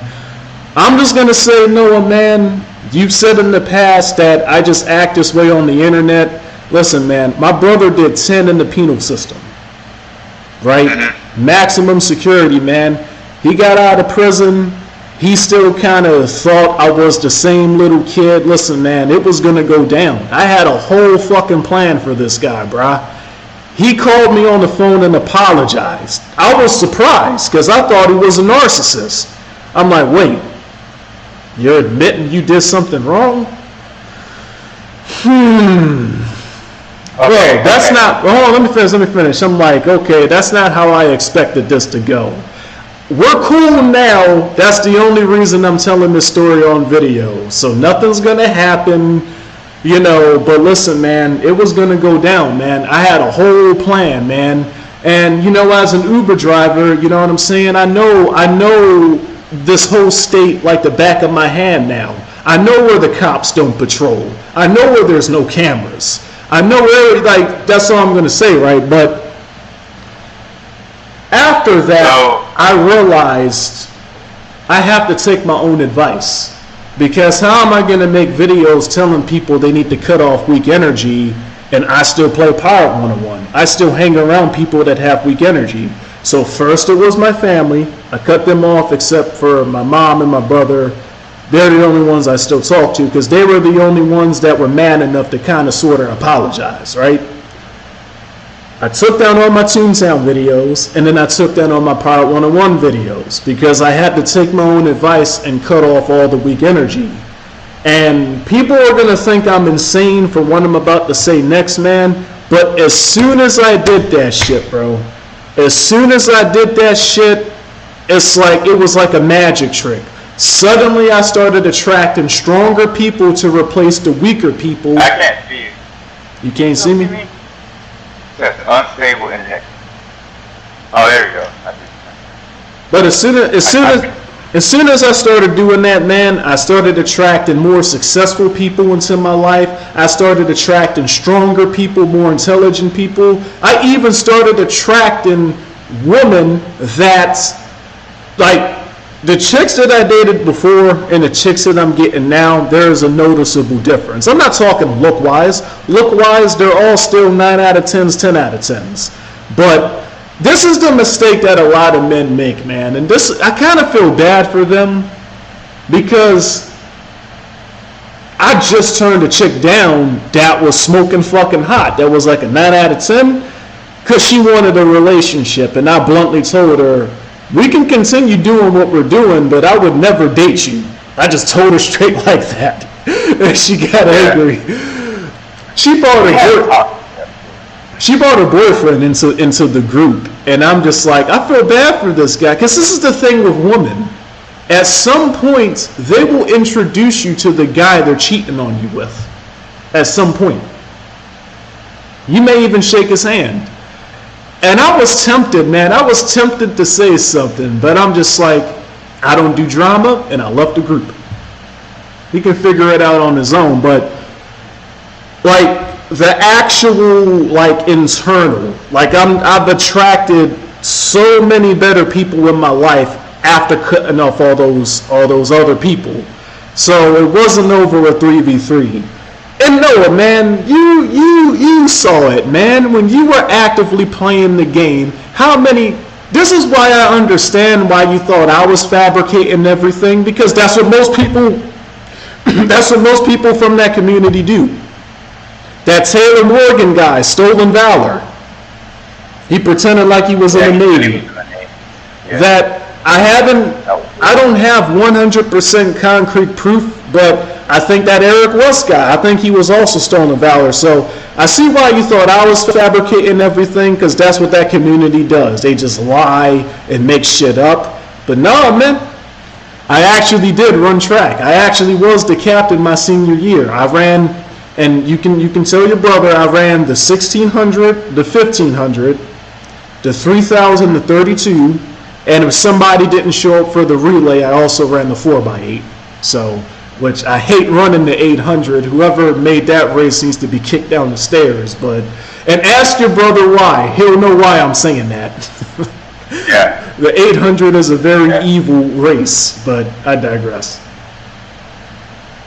I'm just going to say, Noah, man, you've said in the past that I just act this way on the internet. Listen, man, my brother did 10 in the penal system, right? Maximum security, man. He got out of prison. He still kind of thought I was the same little kid. Listen, man, it was going to go down. I had a whole fucking plan for this guy, bruh. He called me on the phone and apologized. I was surprised because I thought he was a narcissist. I'm like, wait, you're admitting you did something wrong? Bro, that's not, oh, let me finish. I'm like, okay, that's not how I expected this to go. We're cool now. That's the only reason I'm telling this story on video. So nothing's going to happen, you know, but listen, man, it was going to go down, man. I had a whole plan, man. And, you know, as an Uber driver, you know what I'm saying? I know this whole state like the back of my hand now. I know where the cops don't patrol. I know where there's no cameras. I know where, like, that's all I'm going to say, right? But after that, I realized I have to take my own advice. Because how am I going to make videos telling people they need to cut off weak energy and I still play Pirate 101? I still hang around people that have weak energy. So first it was my family. I cut them off except for my mom and my brother. They're the only ones I still talk to because they were the only ones that were man enough to kind of sort of apologize, right? I took down all my Toontown videos and then I took down all my Pirate 101 videos because I had to take my own advice and cut off all the weak energy. And people are going to think I'm insane for what I'm about to say next, man. But as soon as I did that shit, bro, as soon as I did that shit, it's like it was like a magic trick. Suddenly I started attracting stronger people to replace the weaker people. I can't see you. You can't see me? That's unstable index. Oh, there you go. But as soon as I started doing that, man, I started attracting more successful people into my life. I started attracting stronger people, more intelligent people. I even started attracting women that, like, the chicks that I dated before and the chicks that I'm getting now, there's a noticeable difference. I'm not talking look-wise. Look-wise, they're all still 9 out of 10s, 10 out of 10s. But this is the mistake that a lot of men make, man. And this, I kind of feel bad for them because I just turned a chick down that was smoking fucking hot. That was like a 9 out of 10 because she wanted a relationship. And I bluntly told her, we can continue doing what we're doing, but I would never date you. I just told her straight like that. And she got angry. She brought her boyfriend into the group. And I'm just like, I feel bad for this guy. Because this is the thing with women. At some point, they will introduce you to the guy they're cheating on you with. At some point. You may even shake his hand. And I was tempted, man. I was tempted to say something, but I'm just like, I don't do drama, and I left the group. He can figure it out on his own, but like the actual, like internal, like I've attracted so many better people in my life after cutting off all those other people. So it wasn't over a 3v3. And Noah, man, you saw it, man. When you were actively playing the game, how many... This is why I understand why you thought I was fabricating everything, because that's what most people... that's what most people from that community do. That Taylor Morgan guy, Stolen Valor. He pretended like he was in the Navy. Yeah. That I don't have 100% concrete proof, but I think that Eric West guy, I think he was also Stolen Valor. So I see why you thought I was fabricating everything, because that's what that community does. They just lie and make shit up. But no, man, I actually did run track. I actually was the captain my senior year. I ran, and you can tell your brother, I ran the 1600, the 1500, the 3000, the 32, and if somebody didn't show up for the relay, I also ran the 4x8. So, which I hate running the 800. Whoever made that race needs to be kicked down the stairs. And ask your brother why. He'll know why I'm saying that. Yeah. The 800 is a very evil race, but I digress.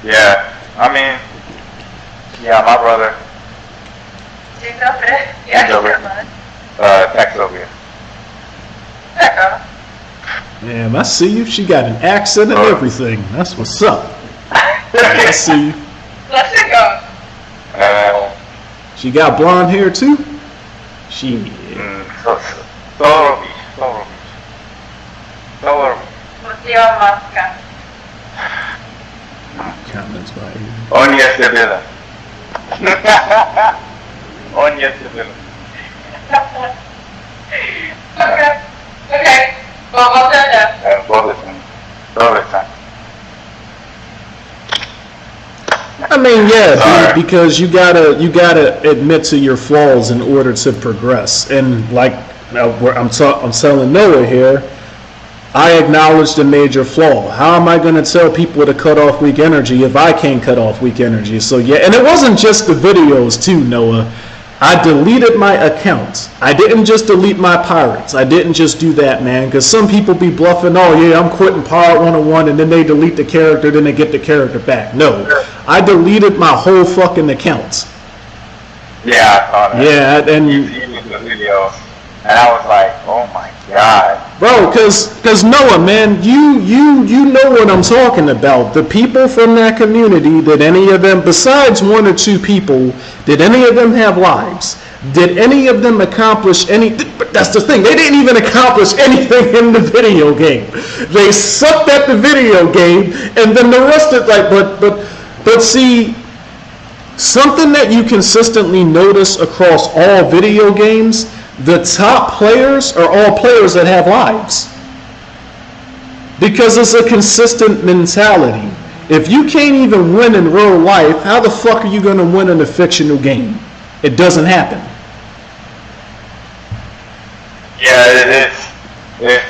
Yeah. I mean, yeah, my brother. Texovia. Damn, I see you. She got an accent and everything. That's what's up. I see you. Let's go. She got blonde hair too? She. Solo Beach. Motiva maska. Comments by you. Onya Sevilla. Onya Sevilla. Okay. Well done. I mean, yeah, dude, because you gotta admit to your flaws in order to progress. And like I'm telling Noah here, I acknowledge the major flaw. How am I gonna tell people to cut off weak energy if I can't cut off weak energy? So yeah, and it wasn't just the videos too, Noah. I deleted my accounts. I didn't just delete my pirates. I didn't just do that, man, because some people be bluffing, oh yeah, I'm quitting Pirate 101, and then they delete the character, then they get the character back. No, I deleted my whole fucking accounts. Yeah, I saw that. Yeah, and you did the videos, and I was like, oh my god. Bro, cause Noah, man, you know what I'm talking about. The people from that community, did any of them, besides one or two people, did any of them have lives? Did any of them accomplish any? But that's the thing, they didn't even accomplish anything in the video game. They sucked at the video game, and then the rest of but see, something that you consistently notice across all video games. The top players are all players that have lives. Because it's a consistent mentality. If you can't even win in real life, how the fuck are you going to win in a fictional game? It doesn't happen. Yeah, it's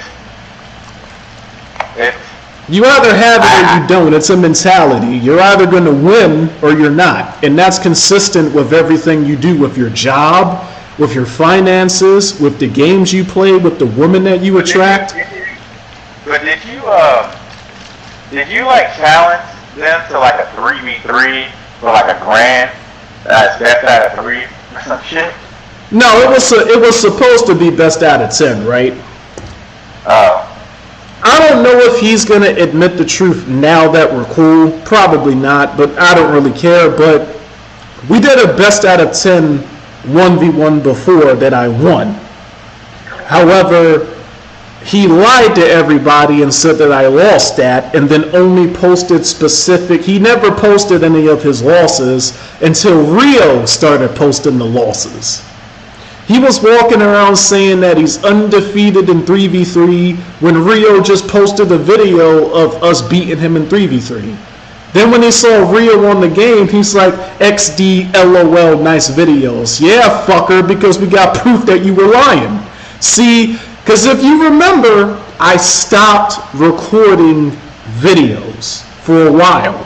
you either have it or you don't. It's a mentality. You're either going to win or you're not. And that's consistent with everything you do, with your job, with your finances, with the games you play, with the woman that you attract. But did you like challenge them to like a 3v3 for like a grand? That's best out of 3 or some shit? No, it was supposed to be best out of 10, right? Oh. I don't know if he's going to admit the truth now that we're cool. Probably not, but I don't really care. But we did a best out of 10 1v1 before that I won. However, he lied to everybody and said that I lost that, and then only posted specific. He never posted any of his losses until Rio started posting the losses. He was walking around saying that he's undefeated in 3v3 when Rio just posted a video of us beating him in 3v3. Then when he saw Rio on the game, he's like, XD, LOL, nice videos. Yeah, fucker, because we got proof that you were lying. See, because if you remember, I stopped recording videos for a while.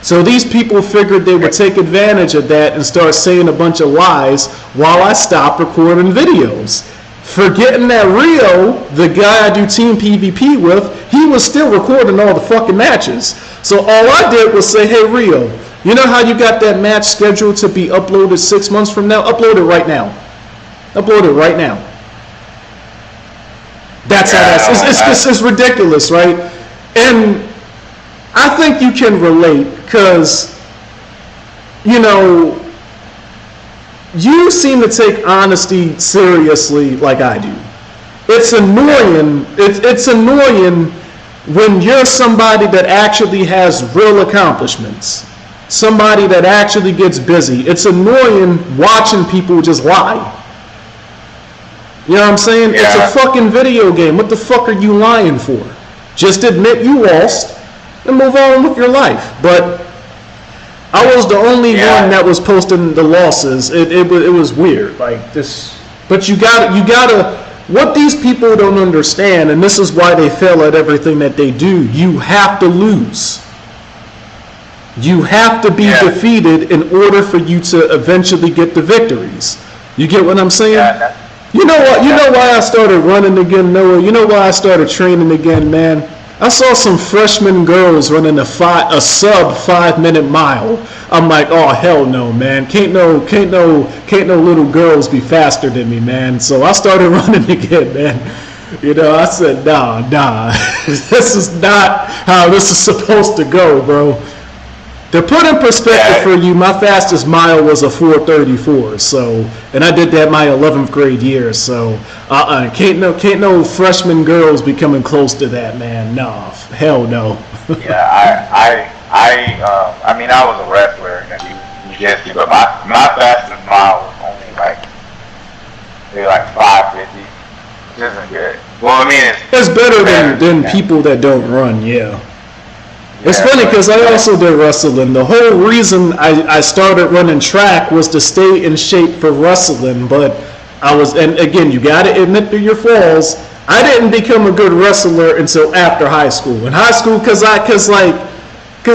So these people figured they would take advantage of that and start saying a bunch of lies while I stopped recording videos. Forgetting that Rio, the guy I do team PvP with, he was still recording all the fucking matches. So all I did was say, hey Rio, you know how you got that match scheduled to be uploaded 6 months from now? Upload it right now. Upload it right now. That's how it's ridiculous, right? And I think you can relate because, you know, you seem to take honesty seriously like I do. It's annoying. It's annoying when you're somebody that actually has real accomplishments. Somebody that actually gets busy. It's annoying watching people just lie. You know what I'm saying? Yeah. It's a fucking video game. What the fuck are you lying for? Just admit you lost and move on with your life. But I was the only one that was posting the losses. It was weird, like this. But you gotta. What these people don't understand, and this is why they fail at everything that they do. You have to lose. You have to be defeated in order for you to eventually get the victories. You get what I'm saying? Yeah, you know what? You know why I started running again, Noah? You know why I started training again, man? I saw some freshman girls running a sub 5 minute mile. I'm like, oh hell no, man! Can't no little girls be faster than me, man. So I started running again, man. You know, I said, nah. This is not how this is supposed to go, bro. To put in perspective for you, my fastest mile was a 4:34. So, and I did that my 11th grade year. So, can't no freshman girls be coming close to that, man. Nah, hell no. Yeah, I mean, I was a wrestler in jiu-jitsu, but my fastest mile was only maybe like 5:50, which isn't good. Well, I mean, it's better than people that don't run. Yeah. It's funny because I also did wrestling. The whole reason I started running track was to stay in shape for wrestling. But and again, you got to admit to your flaws. I didn't become a good wrestler until after high school. In high school, because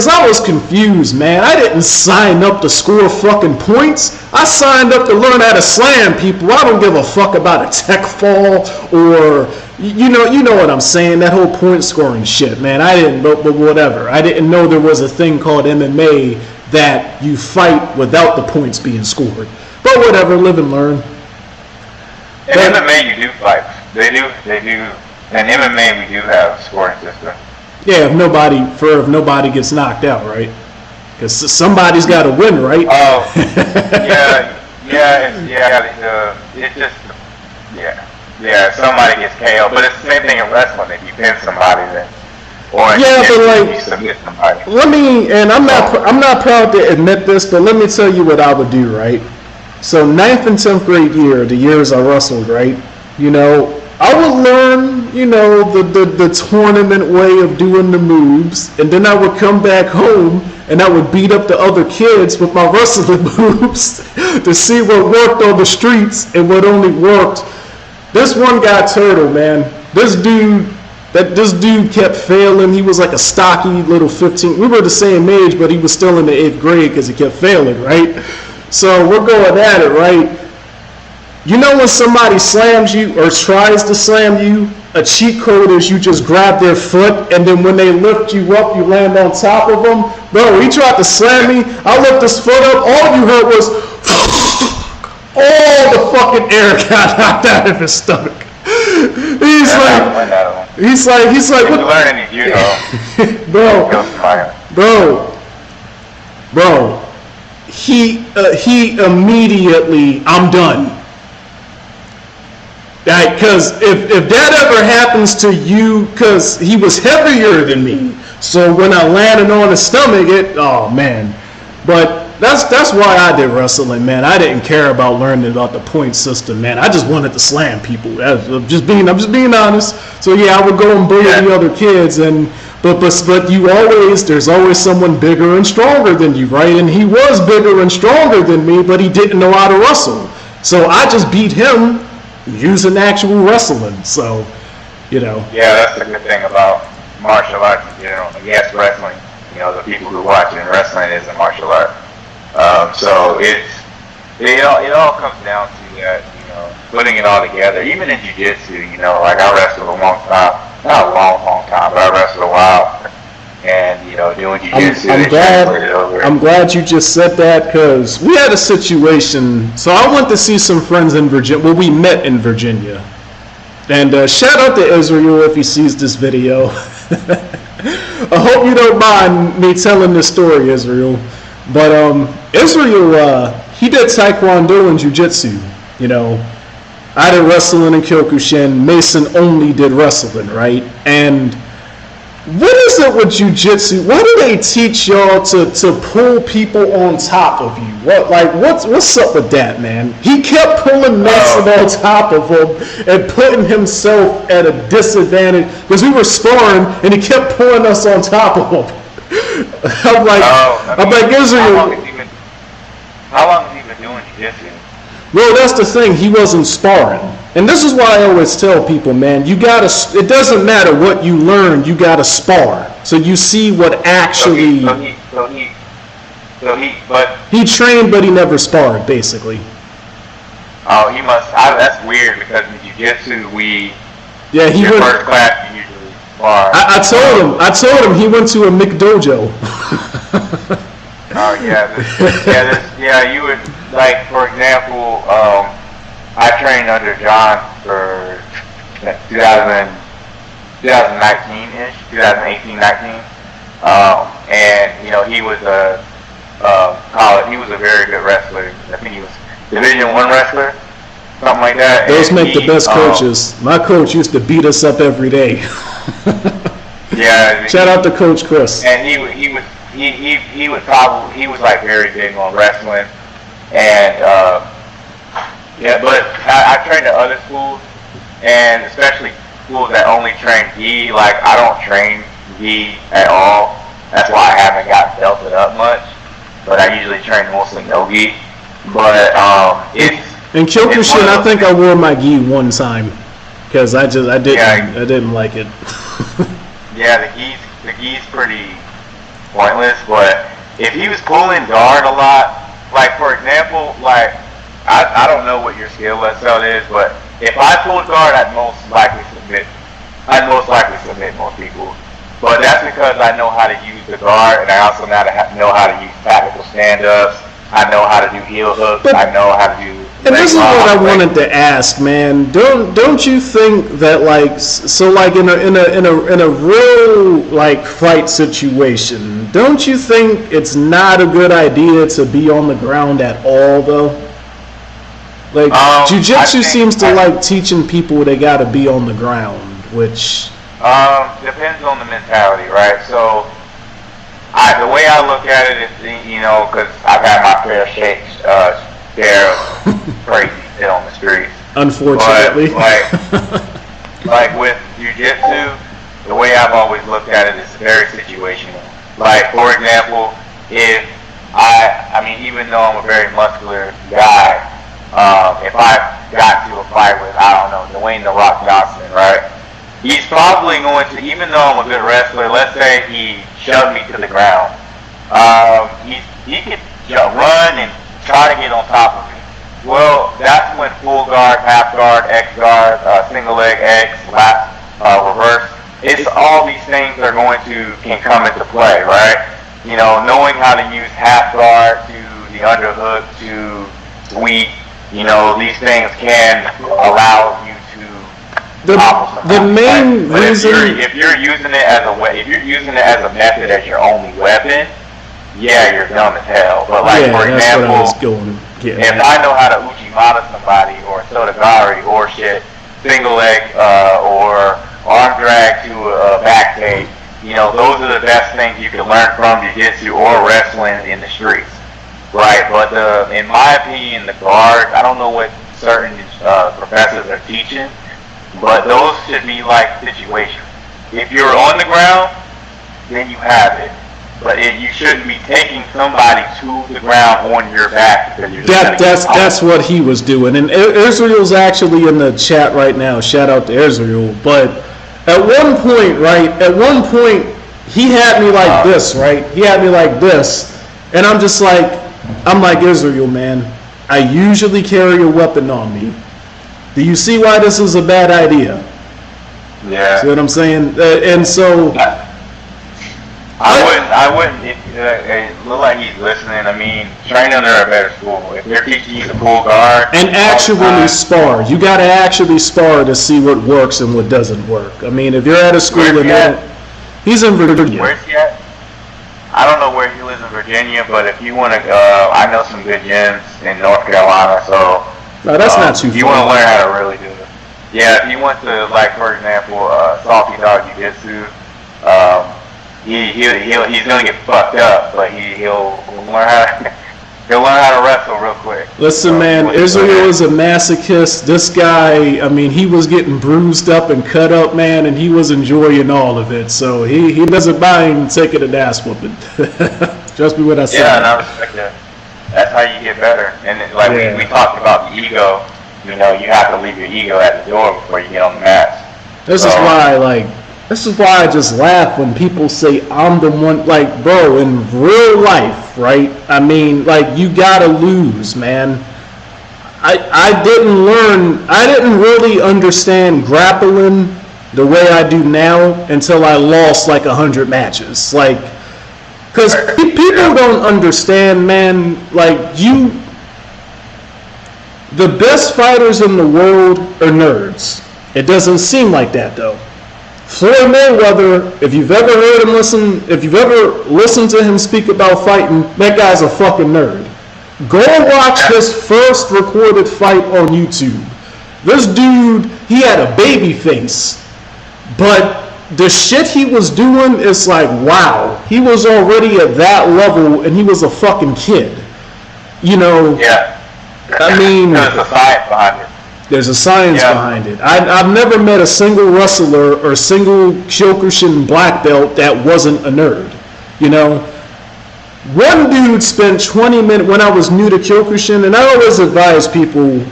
I was confused, man. I didn't sign up to score fucking points. I signed up to learn how to slam people. I don't give a fuck about a tech fall or you know what I'm saying. That whole point scoring shit, man. I didn't, but whatever. I didn't know there was a thing called MMA that you fight without the points being scored. But whatever, live and learn. In MMA, you do fight. They do. In MMA, we do have a scoring system. Yeah, if nobody gets knocked out, right? Because somebody's got to win, right? Oh, yeah. If somebody gets KO, but it's the same thing in wrestling. If you pin somebody, then you submit somebody. I'm not proud to admit this, but let me tell you what I would do, right? So 9th and 10th grade year, the years I wrestled, right? I would learn, the tournament way of doing the moves, and then I would come back home and I would beat up the other kids with my wrestling moves to see what worked on the streets and what only worked. This one guy, Turtle, man, this dude kept failing. He was like a stocky little 15. We were the same age, but he was still in the 8th grade because he kept failing, right? So we're going at it, right? You know when somebody slams you or tries to slam you, a cheat code is you just grab their foot and then when they lift you up, you land on top of them. Bro, he tried to slam me. I lift his foot up. All you heard was all the fucking air got knocked out of his stomach. He's like, what? You learn any judo, bro. He immediately, I'm done. Because if that ever happens to you, because he was heavier than me, so when I landed on his stomach, oh man. But that's why I did wrestling, man. I didn't care about learning about the point system, man. I just wanted to slam people. I'm just being honest. So yeah, I would go and bully the other kids, but there's always someone bigger and stronger than you, right? And he was bigger and stronger than me, but he didn't know how to wrestle. So I just beat him using actual wrestling. So, Yeah, that's the good thing about martial arts in general. Yes, wrestling. The people who watch it, wrestling is a martial art. So it all comes down to that, putting it all together. Even in jiu-jitsu, like I wrestled a long time, not a long time, but I wrestled a while. And doing jiu-jitsu, I'm glad you just said that because we had a situation. So I went to see some friends in Virginia. Well, we met in Virginia. And shout out to Israel if he sees this video. I hope you don't mind me telling this story, Israel. But Israel, he did Taekwondo and Jiu-Jitsu. I did wrestling and Kyokushin. Mason only did wrestling, right? And what is it with Jiu-Jitsu? Why do they teach y'all to pull people on top of you? What's up with that, man? He kept pulling Mason on top of him and putting himself at a disadvantage because we were sparring and he kept pulling us on top of him. I'm like Israel. How long has he been doing jiu-jitsu? Well, that's the thing. He wasn't sparring. And this is why I always tell people, man, it doesn't matter what you learn, you gotta spar. So you see what actually... He trained, but he never sparred, basically. Oh, he must... that's weird, because in jiu-jitsu, first class, you usually spar. I told him he went to a McDojo. Oh, you would, like, for example, I trained under John for 2019-ish, 2018-19. And he was a college. He was a very good wrestler. I think he was Division I wrestler, something like that. Those and make the best coaches. My coach used to beat us up every day. Yeah. Shout out to Coach Chris. And he was like very big on wrestling, and but I trained at other schools, and especially schools that only train gi. Like I don't train gi at all. That's why I haven't got belted up much. But I usually train mostly no gi. But in Kyokushin, I think I wore my gi one time because I didn't like it. Yeah, the gi's pretty pointless. But if he was pulling guard a lot, like for example, like I don't know what your skill level is, but if I pulled guard, I'd most likely submit most people. But that's because I know how to use the guard, and I also know how to use tactical stand-ups. I know how to do heel hooks. I know how to do. And this is what I wanted to ask, man. Don't you think that in a real like fight situation, don't you think it's not a good idea to be on the ground at all, though? Like jiu-jitsu seems to like teaching people they got to be on the ground, which. Depends on the mentality, right? So, the way I look at it is, because I've had my fair share of crazy shit on the streets. Unfortunately. But, like with jiu-jitsu, the way I've always looked at it is very situational. Like, for example, if even though I'm a very muscular guy, if I got to a fight with, I don't know, Dwayne "The Rock" Johnson, right? He's probably going to, even though I'm a good wrestler, let's say he shoved me to the ground. He could run and try to get on top of me. Well, that's when full guard, half guard, X guard, single leg X, lap, reverse. It's all these things can come into play, right? Knowing how to use half guard to the underhook to sweep. These things can allow you to. The main reason if you're using it as a method as your only weapon, yeah, you're dumb as hell. But for example, if I know how to Uchimata somebody or Sotogari or single leg or arm drag to a back take, those are the best things you can learn from jiu-jitsu or wrestling in the streets, right? But in my opinion, the guard, I don't know what certain professors are teaching. But those should be like situations. If you're on the ground, then you have it. But you shouldn't be taking somebody to the ground on your back because you're that's what he was doing. And Israel's actually in the chat right now. Shout out to Israel. But at one point, he had me like this, right? He had me like this, and I'm like Israel, man. I usually carry a weapon on me. Do you see why this is a bad idea? Yeah. See what I'm saying? And so I wouldn't. It look like he's listening. I mean, train under a better school. If they're teaching you to pull guard and actually spar, you got to actually spar to see what works and what doesn't work. I mean, if you're at a school he's in Virginia. Where's he at? I don't know where he lives in Virginia, but if you want to, I know some good gyms in North Carolina, so. No, that's not too far. You want to learn how to really do it. Yeah, if you want to, like, for example, Salty Dog Jiu-Jitsu, he's going to get fucked up, but he'll learn how to wrestle real quick. Listen, man, Israel is a masochist. This guy, I mean, he was getting bruised up and cut up, man, and he was enjoying all of it. So he doesn't mind taking an ass whooping. Trust me when I say that. Yeah, and I respect that. That's how you get better. And we talked about the ego. You have to leave your ego at the door before you get on the mat. This is why I just laugh when people say I'm the one. Like, bro, in real life, right? I mean, like, you gotta lose, man. I didn't really understand grappling the way I do now until I lost like 100 matches. Like, because people don't understand, man, like the best fighters in the world are nerds. It doesn't seem like that though. Floyd Mayweather, if you've ever heard him if you've ever listened to him speak about fighting, that guy's a fucking nerd. Go watch his first recorded fight on YouTube. This dude, he had a baby face, but the shit he was doing is like, wow. He was already at that level, and he was a fucking kid. You know? Yeah. I mean, there's a science behind it. There's a science behind it. I've never met a single wrestler or single Kyokushin black belt that wasn't a nerd. You know? One dude spent 20 minutes, when I was new to Kyokushin, and I always advise people,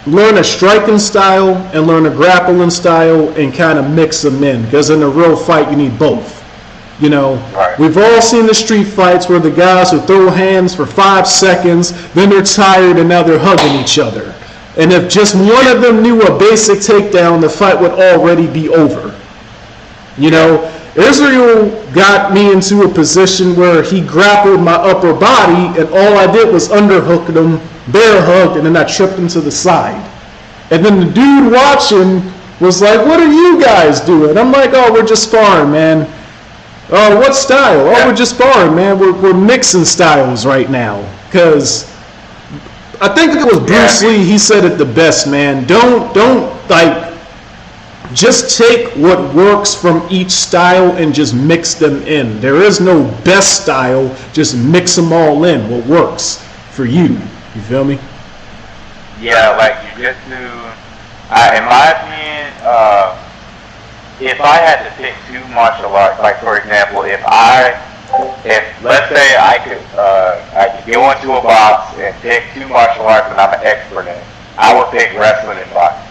learn a striking style and learn a grappling style and kind of mix them in, because in a real fight you need both. You know, right. We've all seen the street fights where the guys will throw hands for 5 seconds, then they're tired and now they're hugging each other. And if just one of them knew a basic takedown, the fight would already be over. You know, Israel got me into a position where he grappled my upper body, and all I did was underhook him, bear hugged, and then I tripped him to the side. And then the dude watching was like, "What are you guys doing?" I'm like, "Oh, we're just sparring, man." "Oh, what style?" "Oh, we're just sparring, man. We're mixing styles right now." Because I think it was Bruce Lee, he said it the best, man. Don't like, just take what works from each style and just mix them in. There is no best style, just mix them all in, what works for you. You feel me? Yeah, like jiu-jitsu, in my opinion, if I had to pick 2 martial arts, like for example, if let's say I could go into a box and pick 2 martial arts and I'm an expert in it, I would pick wrestling and boxing.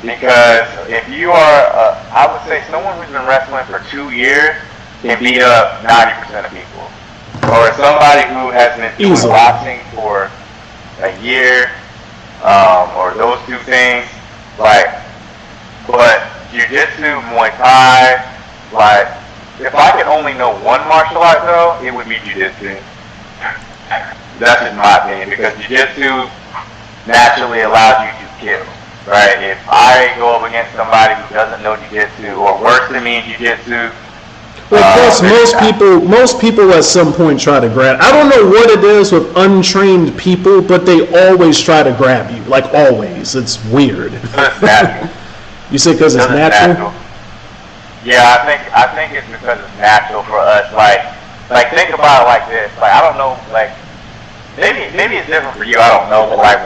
Because if you are, I would say someone who's been wrestling for 2 years can beat up 90% of people. Or somebody who has been doing boxing for a year, or those 2 things, like, but jiu-jitsu, Muay Thai, like, if I could only know one martial art though, it would be jiu-jitsu. That's just my opinion, because jiu-jitsu naturally allows you to kill. Right, if I go up against somebody who doesn't know jiu-jitsu or worse than me in jiu-jitsu, well, plus most people at some point try to grab. I don't know what it is with untrained people, but they always try to grab you, like always. It's weird. It's natural. You say because it's natural? Yeah, I think it's because it's natural for us. Like think about it like this. Like, I don't know, like maybe it's different for you. I don't know, but like,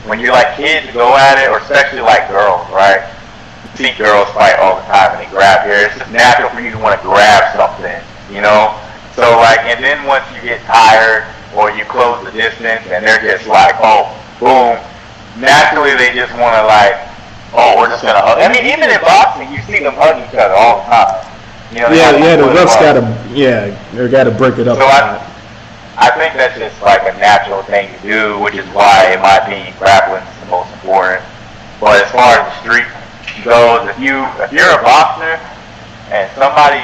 when you're like kids go at it, or especially like girls, right? You see girls fight all the time and they grab here. It's just natural for you to want to grab something, you know? So like, and then once you get tired or you close the distance and they're just like, oh, boom, naturally they just want to like, oh, we're just going to hug. I mean, even in boxing, you see them hug each other all the time. You know, the refs they gotta break it up. So I think that's just like a natural thing to do, which is why, in my opinion, grappling is the most important. But as far as the street goes, if you're a boxer and somebody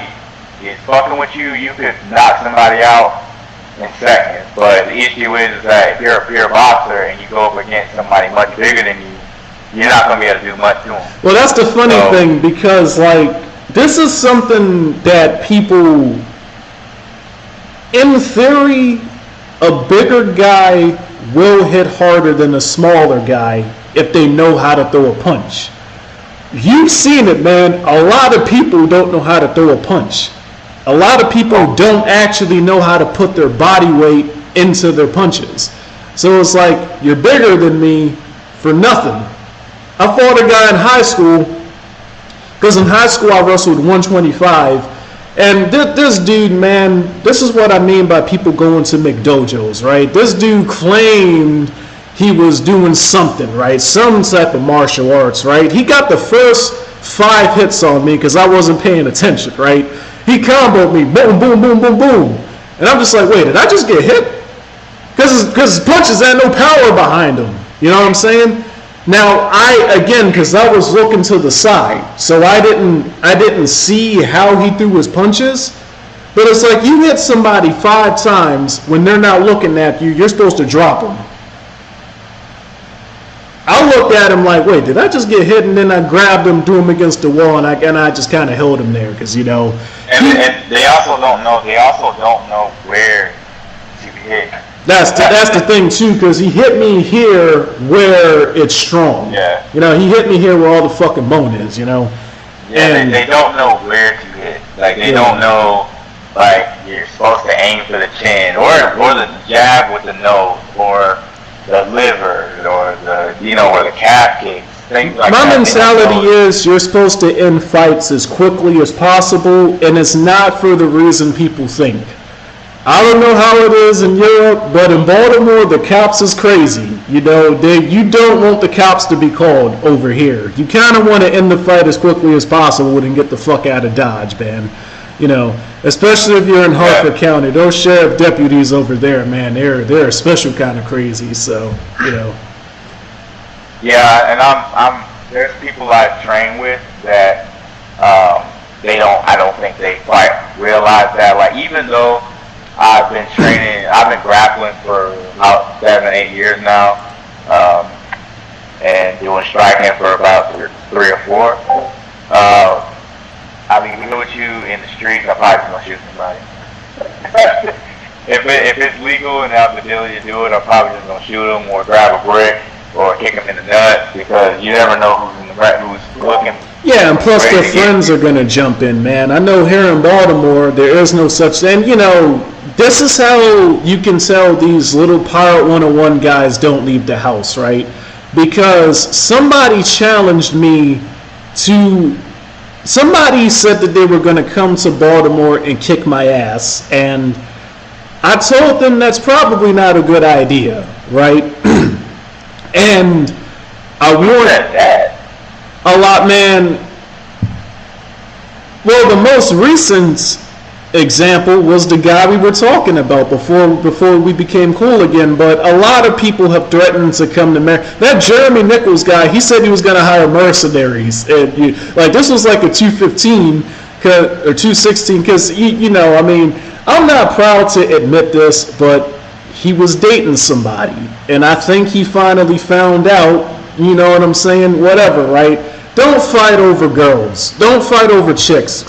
is fucking with you, you could knock somebody out in seconds. But the issue is that if you're a boxer and you go up against somebody much bigger than you, you're not going to be able to do much to them. Well, that's the funny thing, because like, this is something that people, in theory, a bigger guy will hit harder than a smaller guy if they know how to throw a punch. You've seen it, man. A lot of people don't know how to throw a punch. A lot of people don't actually know how to put their body weight into their punches. So it's like, you're bigger than me for nothing. I fought a guy in high school, because in high school I wrestled 125. And this dude, man, this is what I mean by people going to McDojos, right? This dude claimed he was doing something, right? Some type of martial arts, right? He got the first 5 hits on me because I wasn't paying attention, right? He comboed me, boom, boom, boom, boom, boom. And I'm just like, wait, did I just get hit? Because his punches had no power behind them. You know what I'm saying? Now, because I was looking to the side, so I didn't see how he threw his punches. But it's like, you hit somebody 5 times when they're not looking at you, you're supposed to drop them. I looked at him like, wait, did I just get hit? And then I grabbed him, threw him against the wall, and I just kind of held him there because, And they also don't know. They also don't know where to hit. That's the thing too, because he hit me here where it's strong. Yeah. He hit me here where all the fucking bone is. Yeah, and they don't know where to hit. Like they don't know. Like you're supposed to aim for the chin, or the jab with the nose, or the liver, or or the calf kicks, things like that. My mentality is you're supposed to end fights as quickly as possible, and it's not for the reason people think. I don't know how it is in Europe, but in Baltimore, the cops is crazy. You don't want the cops to be called over here. You kind of want to end the fight as quickly as possible and get the fuck out of Dodge, man. Especially if you're in Harford County. Those sheriff deputies over there, man, they're a special kind of crazy. So, Yeah, and I'm there's people I train with that I don't think they quite realize that. Like even though I've been grappling for about 7 or 8 years now, and doing striking for about 3 or 4. I mean, with you in the streets, I'm probably gonna shoot somebody. if it's legal and I have the ability to do it, I'm probably just gonna shoot them or grab a brick or kick them in the nuts because you never know who's looking. Yeah, and plus their friends are gonna jump in, man. I know here in Baltimore there is no such thing. This is how you can tell these little Pirate 101 guys don't leave the house, right? Because somebody challenged me to. Somebody said that they were going to come to Baltimore and kick my ass, and I told them that's probably not a good idea, right? And I warned a lot, man. Well, the most recent example was the guy we were talking about before we became cool again, but a lot of people have threatened to come to America. That Jeremy Nichols guy, he said he was going to hire mercenaries. And this was like a 215 or 216 because, I'm not proud to admit this, but he was dating somebody, and I think he finally found out, you know what I'm saying, whatever, right? Don't fight over girls. Don't fight over chicks.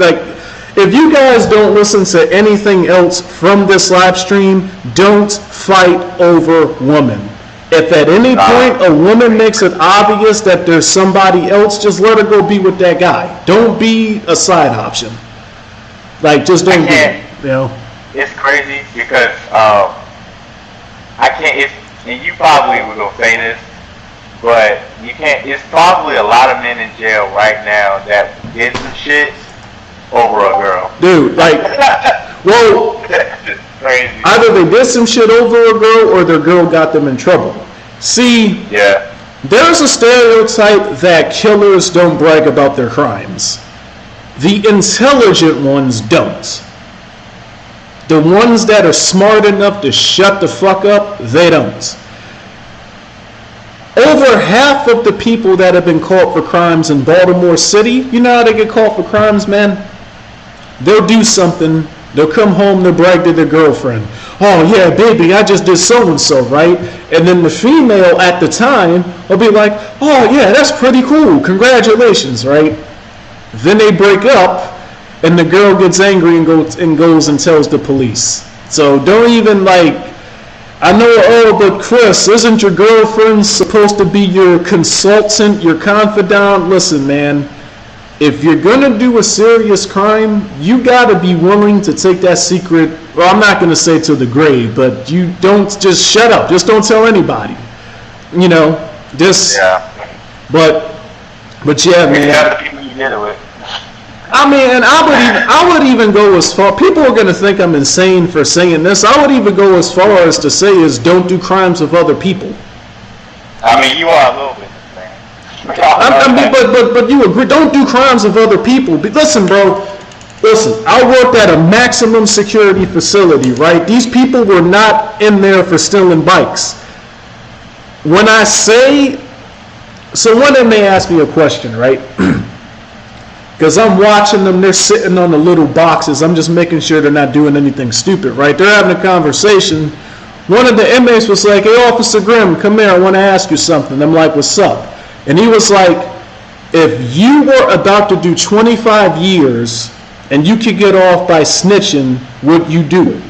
If you guys don't listen to anything else from this live stream, don't fight over women. If at any point a woman makes it obvious that there's somebody else, just let her go be with that guy. Don't be a side option. Just don't do it. It's crazy because I can't. And you probably were gonna say this, but you can't. It's probably a lot of men in jail right now that did some shit over a girl. Dude, crazy. Either they did some shit over a girl or their girl got them in trouble. See, there's a stereotype that killers don't brag about their crimes. The intelligent ones don't. The ones that are smart enough to shut the fuck up, they don't. Over half of the people that have been caught for crimes in Baltimore City, you know how they get caught for crimes, man? They'll do something, they'll come home, they'll brag to their girlfriend. Oh yeah, baby, I just did so-and-so, right? And then the female at the time will be like, oh yeah, that's pretty cool, congratulations, right? Then they break up, and the girl gets angry and goes and tells the police. So don't even I know, but Chris, isn't your girlfriend supposed to be your consultant, your confidant? Listen, man, if you're going to do a serious crime, you got to be willing to take that secret, well, I'm not going to say to the grave, but you don't just shut up. Just don't tell anybody. But yeah, man. The people you did it with. I would even go as far. People are going to think I'm insane for saying this. I would even go as far as to say is don't do crimes with other people. You are a little bit insane. But you agree. Don't do crimes with other people. But listen, bro. Listen, I worked at a maximum security facility, right? These people were not in there for stealing bikes. When I say, so one day they asked me a question, right? Because I'm watching them, they're sitting on the little boxes. I'm just making sure they're not doing anything stupid, right? They're having a conversation one of the inmates was like, "Hey, Officer Grimm, come here. I want to ask you something." I'm like, "What's up?" And he was like, "If you were about to do 25 years and you could get off by snitching, would you do it?"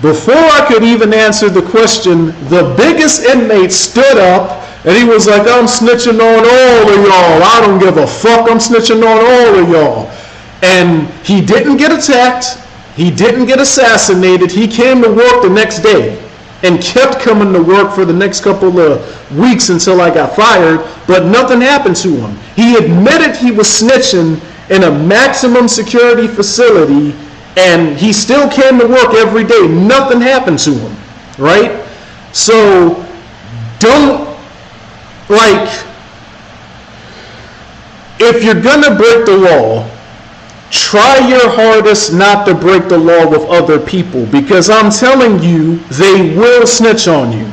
Before I could even answer the question, the biggest inmate stood up and he was like, "I'm snitching on all of y'all. I don't give a fuck. I'm snitching on all of y'all." And he didn't get attacked. He didn't get assassinated. He came to work the next day and kept coming to work for the next couple of weeks until I got fired, but nothing happened to him. He admitted he was snitching in a maximum security facility, and he still came to work every day. Nothing happened to him, right? So don't, like, if you're gonna break the law, try your hardest not to break the law with other people, because I'm telling you, they will snitch on you.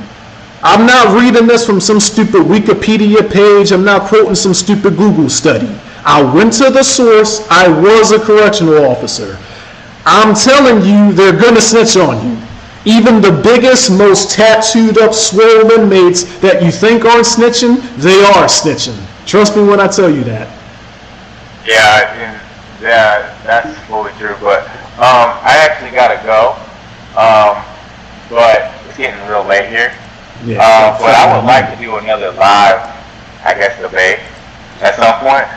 I'm not reading this from some stupid Wikipedia page. I'm not quoting some stupid Google study. I went to the source. I was a correctional officer. I'm telling you, they're gonna snitch on you. Even the biggest, most tattooed up, swole inmates that you think aren't snitching, they are snitching. Trust me when I tell you that. Yeah, that's fully true. But I actually gotta go. But it's getting real late here. Yeah, but I would like to do another live, I guess, debate at some point.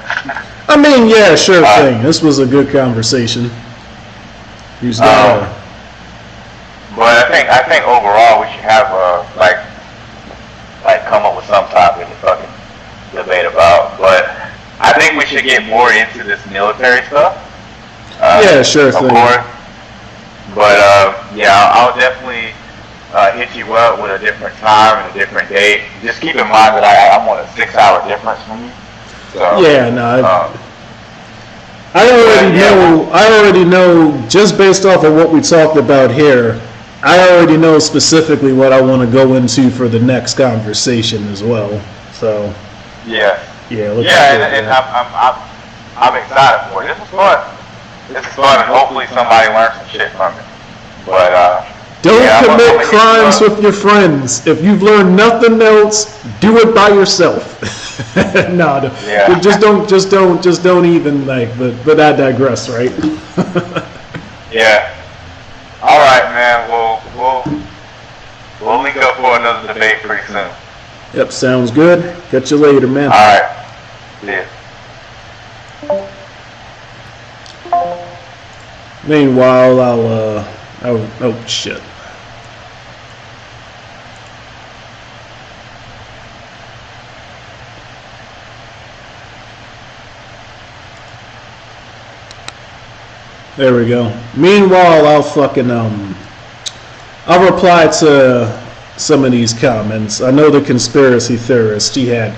I mean, yeah, sure thing. This was a good conversation. But I think overall we should have like come up with some topic to fucking debate about. But I think we should get more into this military stuff. Yeah, sure thing. Of course. But yeah, I'll definitely hit you up with a different time and a different date. Just keep in mind that I'm on a 6-hour difference from you. So, yeah, no. I already know, just based off of what we talked about here, I already know specifically what I want to go into for the next conversation as well. So yeah, and I'm excited for it. This is fun. This is fun, and hopefully somebody learns some shit from it. But don't commit crimes with your friends. If you've learned nothing else, do it by yourself. No, just don't even like. But I digress, right? Yeah. All right, man. We'll link up for another debate pretty soon. Yep, sounds good. Catch you later, man. All right. Yeah. Meanwhile, oh shit. There we go. Meanwhile, I'll reply to some of these comments. I know the conspiracy theorist, he had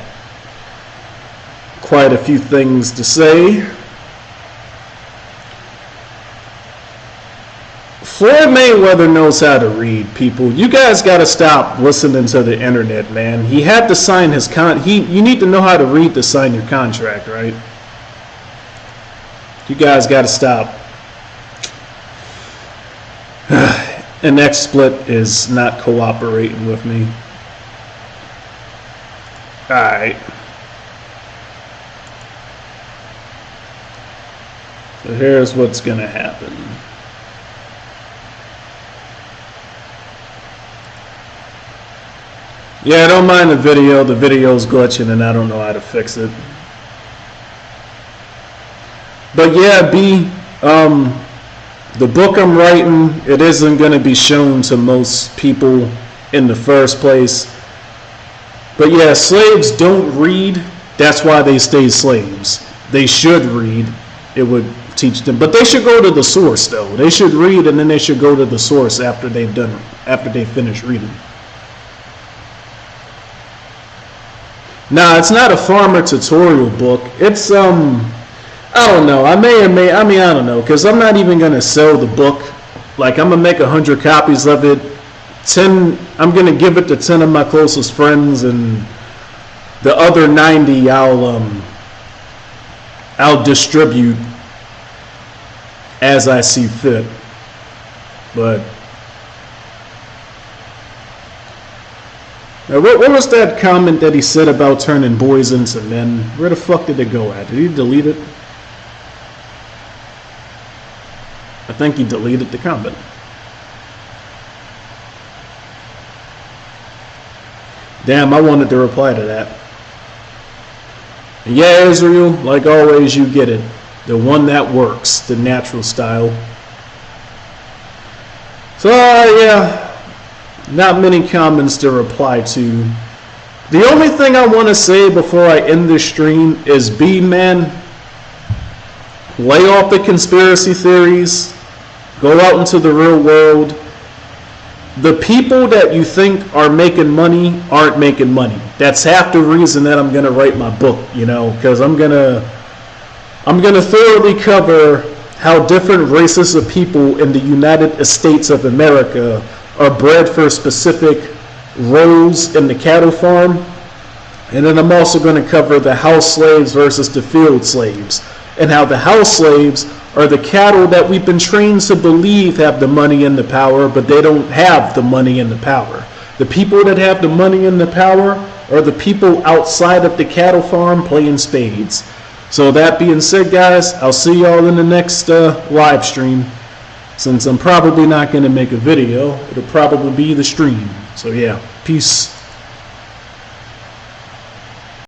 quite a few things to say. Floyd Mayweather knows how to read, people. You guys got to stop listening to the internet, man. He had to sign his you need to know how to read to sign your contract, right? You guys got to stop. And XSplit is not cooperating with me. Alright. So here's what's gonna happen. Yeah, don't mind the video. The video's glitching and I don't know how to fix it. But yeah, the book I'm writing, it isn't going to be shown to most people in the first place. But yeah, slaves don't read. That's why they stay slaves. They should read. It would teach them. But they should go to the source, though. They should read, and then they should go to the source after they finish reading. Nah, it's not a farmer tutorial book. It's I don't know. I don't know, because I'm not even going to sell the book. Like, I'm going to make 100 copies of it. 10, I'm going to give it to 10 of my closest friends, and the other 90 I'll distribute as I see fit. But What was that comment that he said about turning boys into men? Where the fuck did it go at? Did he delete it? I think he deleted the comment. Damn, I wanted to reply to that. And yeah, Israel, like always, you get it. The one that works, the natural style. So, yeah, not many comments to reply to. The only thing I want to say before I end this stream is man, lay off the conspiracy theories, go out into the real world. The people that you think are making money aren't making money. That's half the reason that I'm going to write my book, you know, because I'm going to thoroughly cover how different races of people in the United States of America are bred for specific roles in the cattle farm. And then I'm also going to cover the house slaves versus the field slaves, and how the house slaves are the cattle that we've been trained to believe have the money and the power, but they don't have the money and the power. The people that have the money and the power are the people outside of the cattle farm playing spades. So that being said, guys, I'll see y'all in the next live stream. Since I'm probably not going to make a video, it'll probably be the stream. So yeah, peace.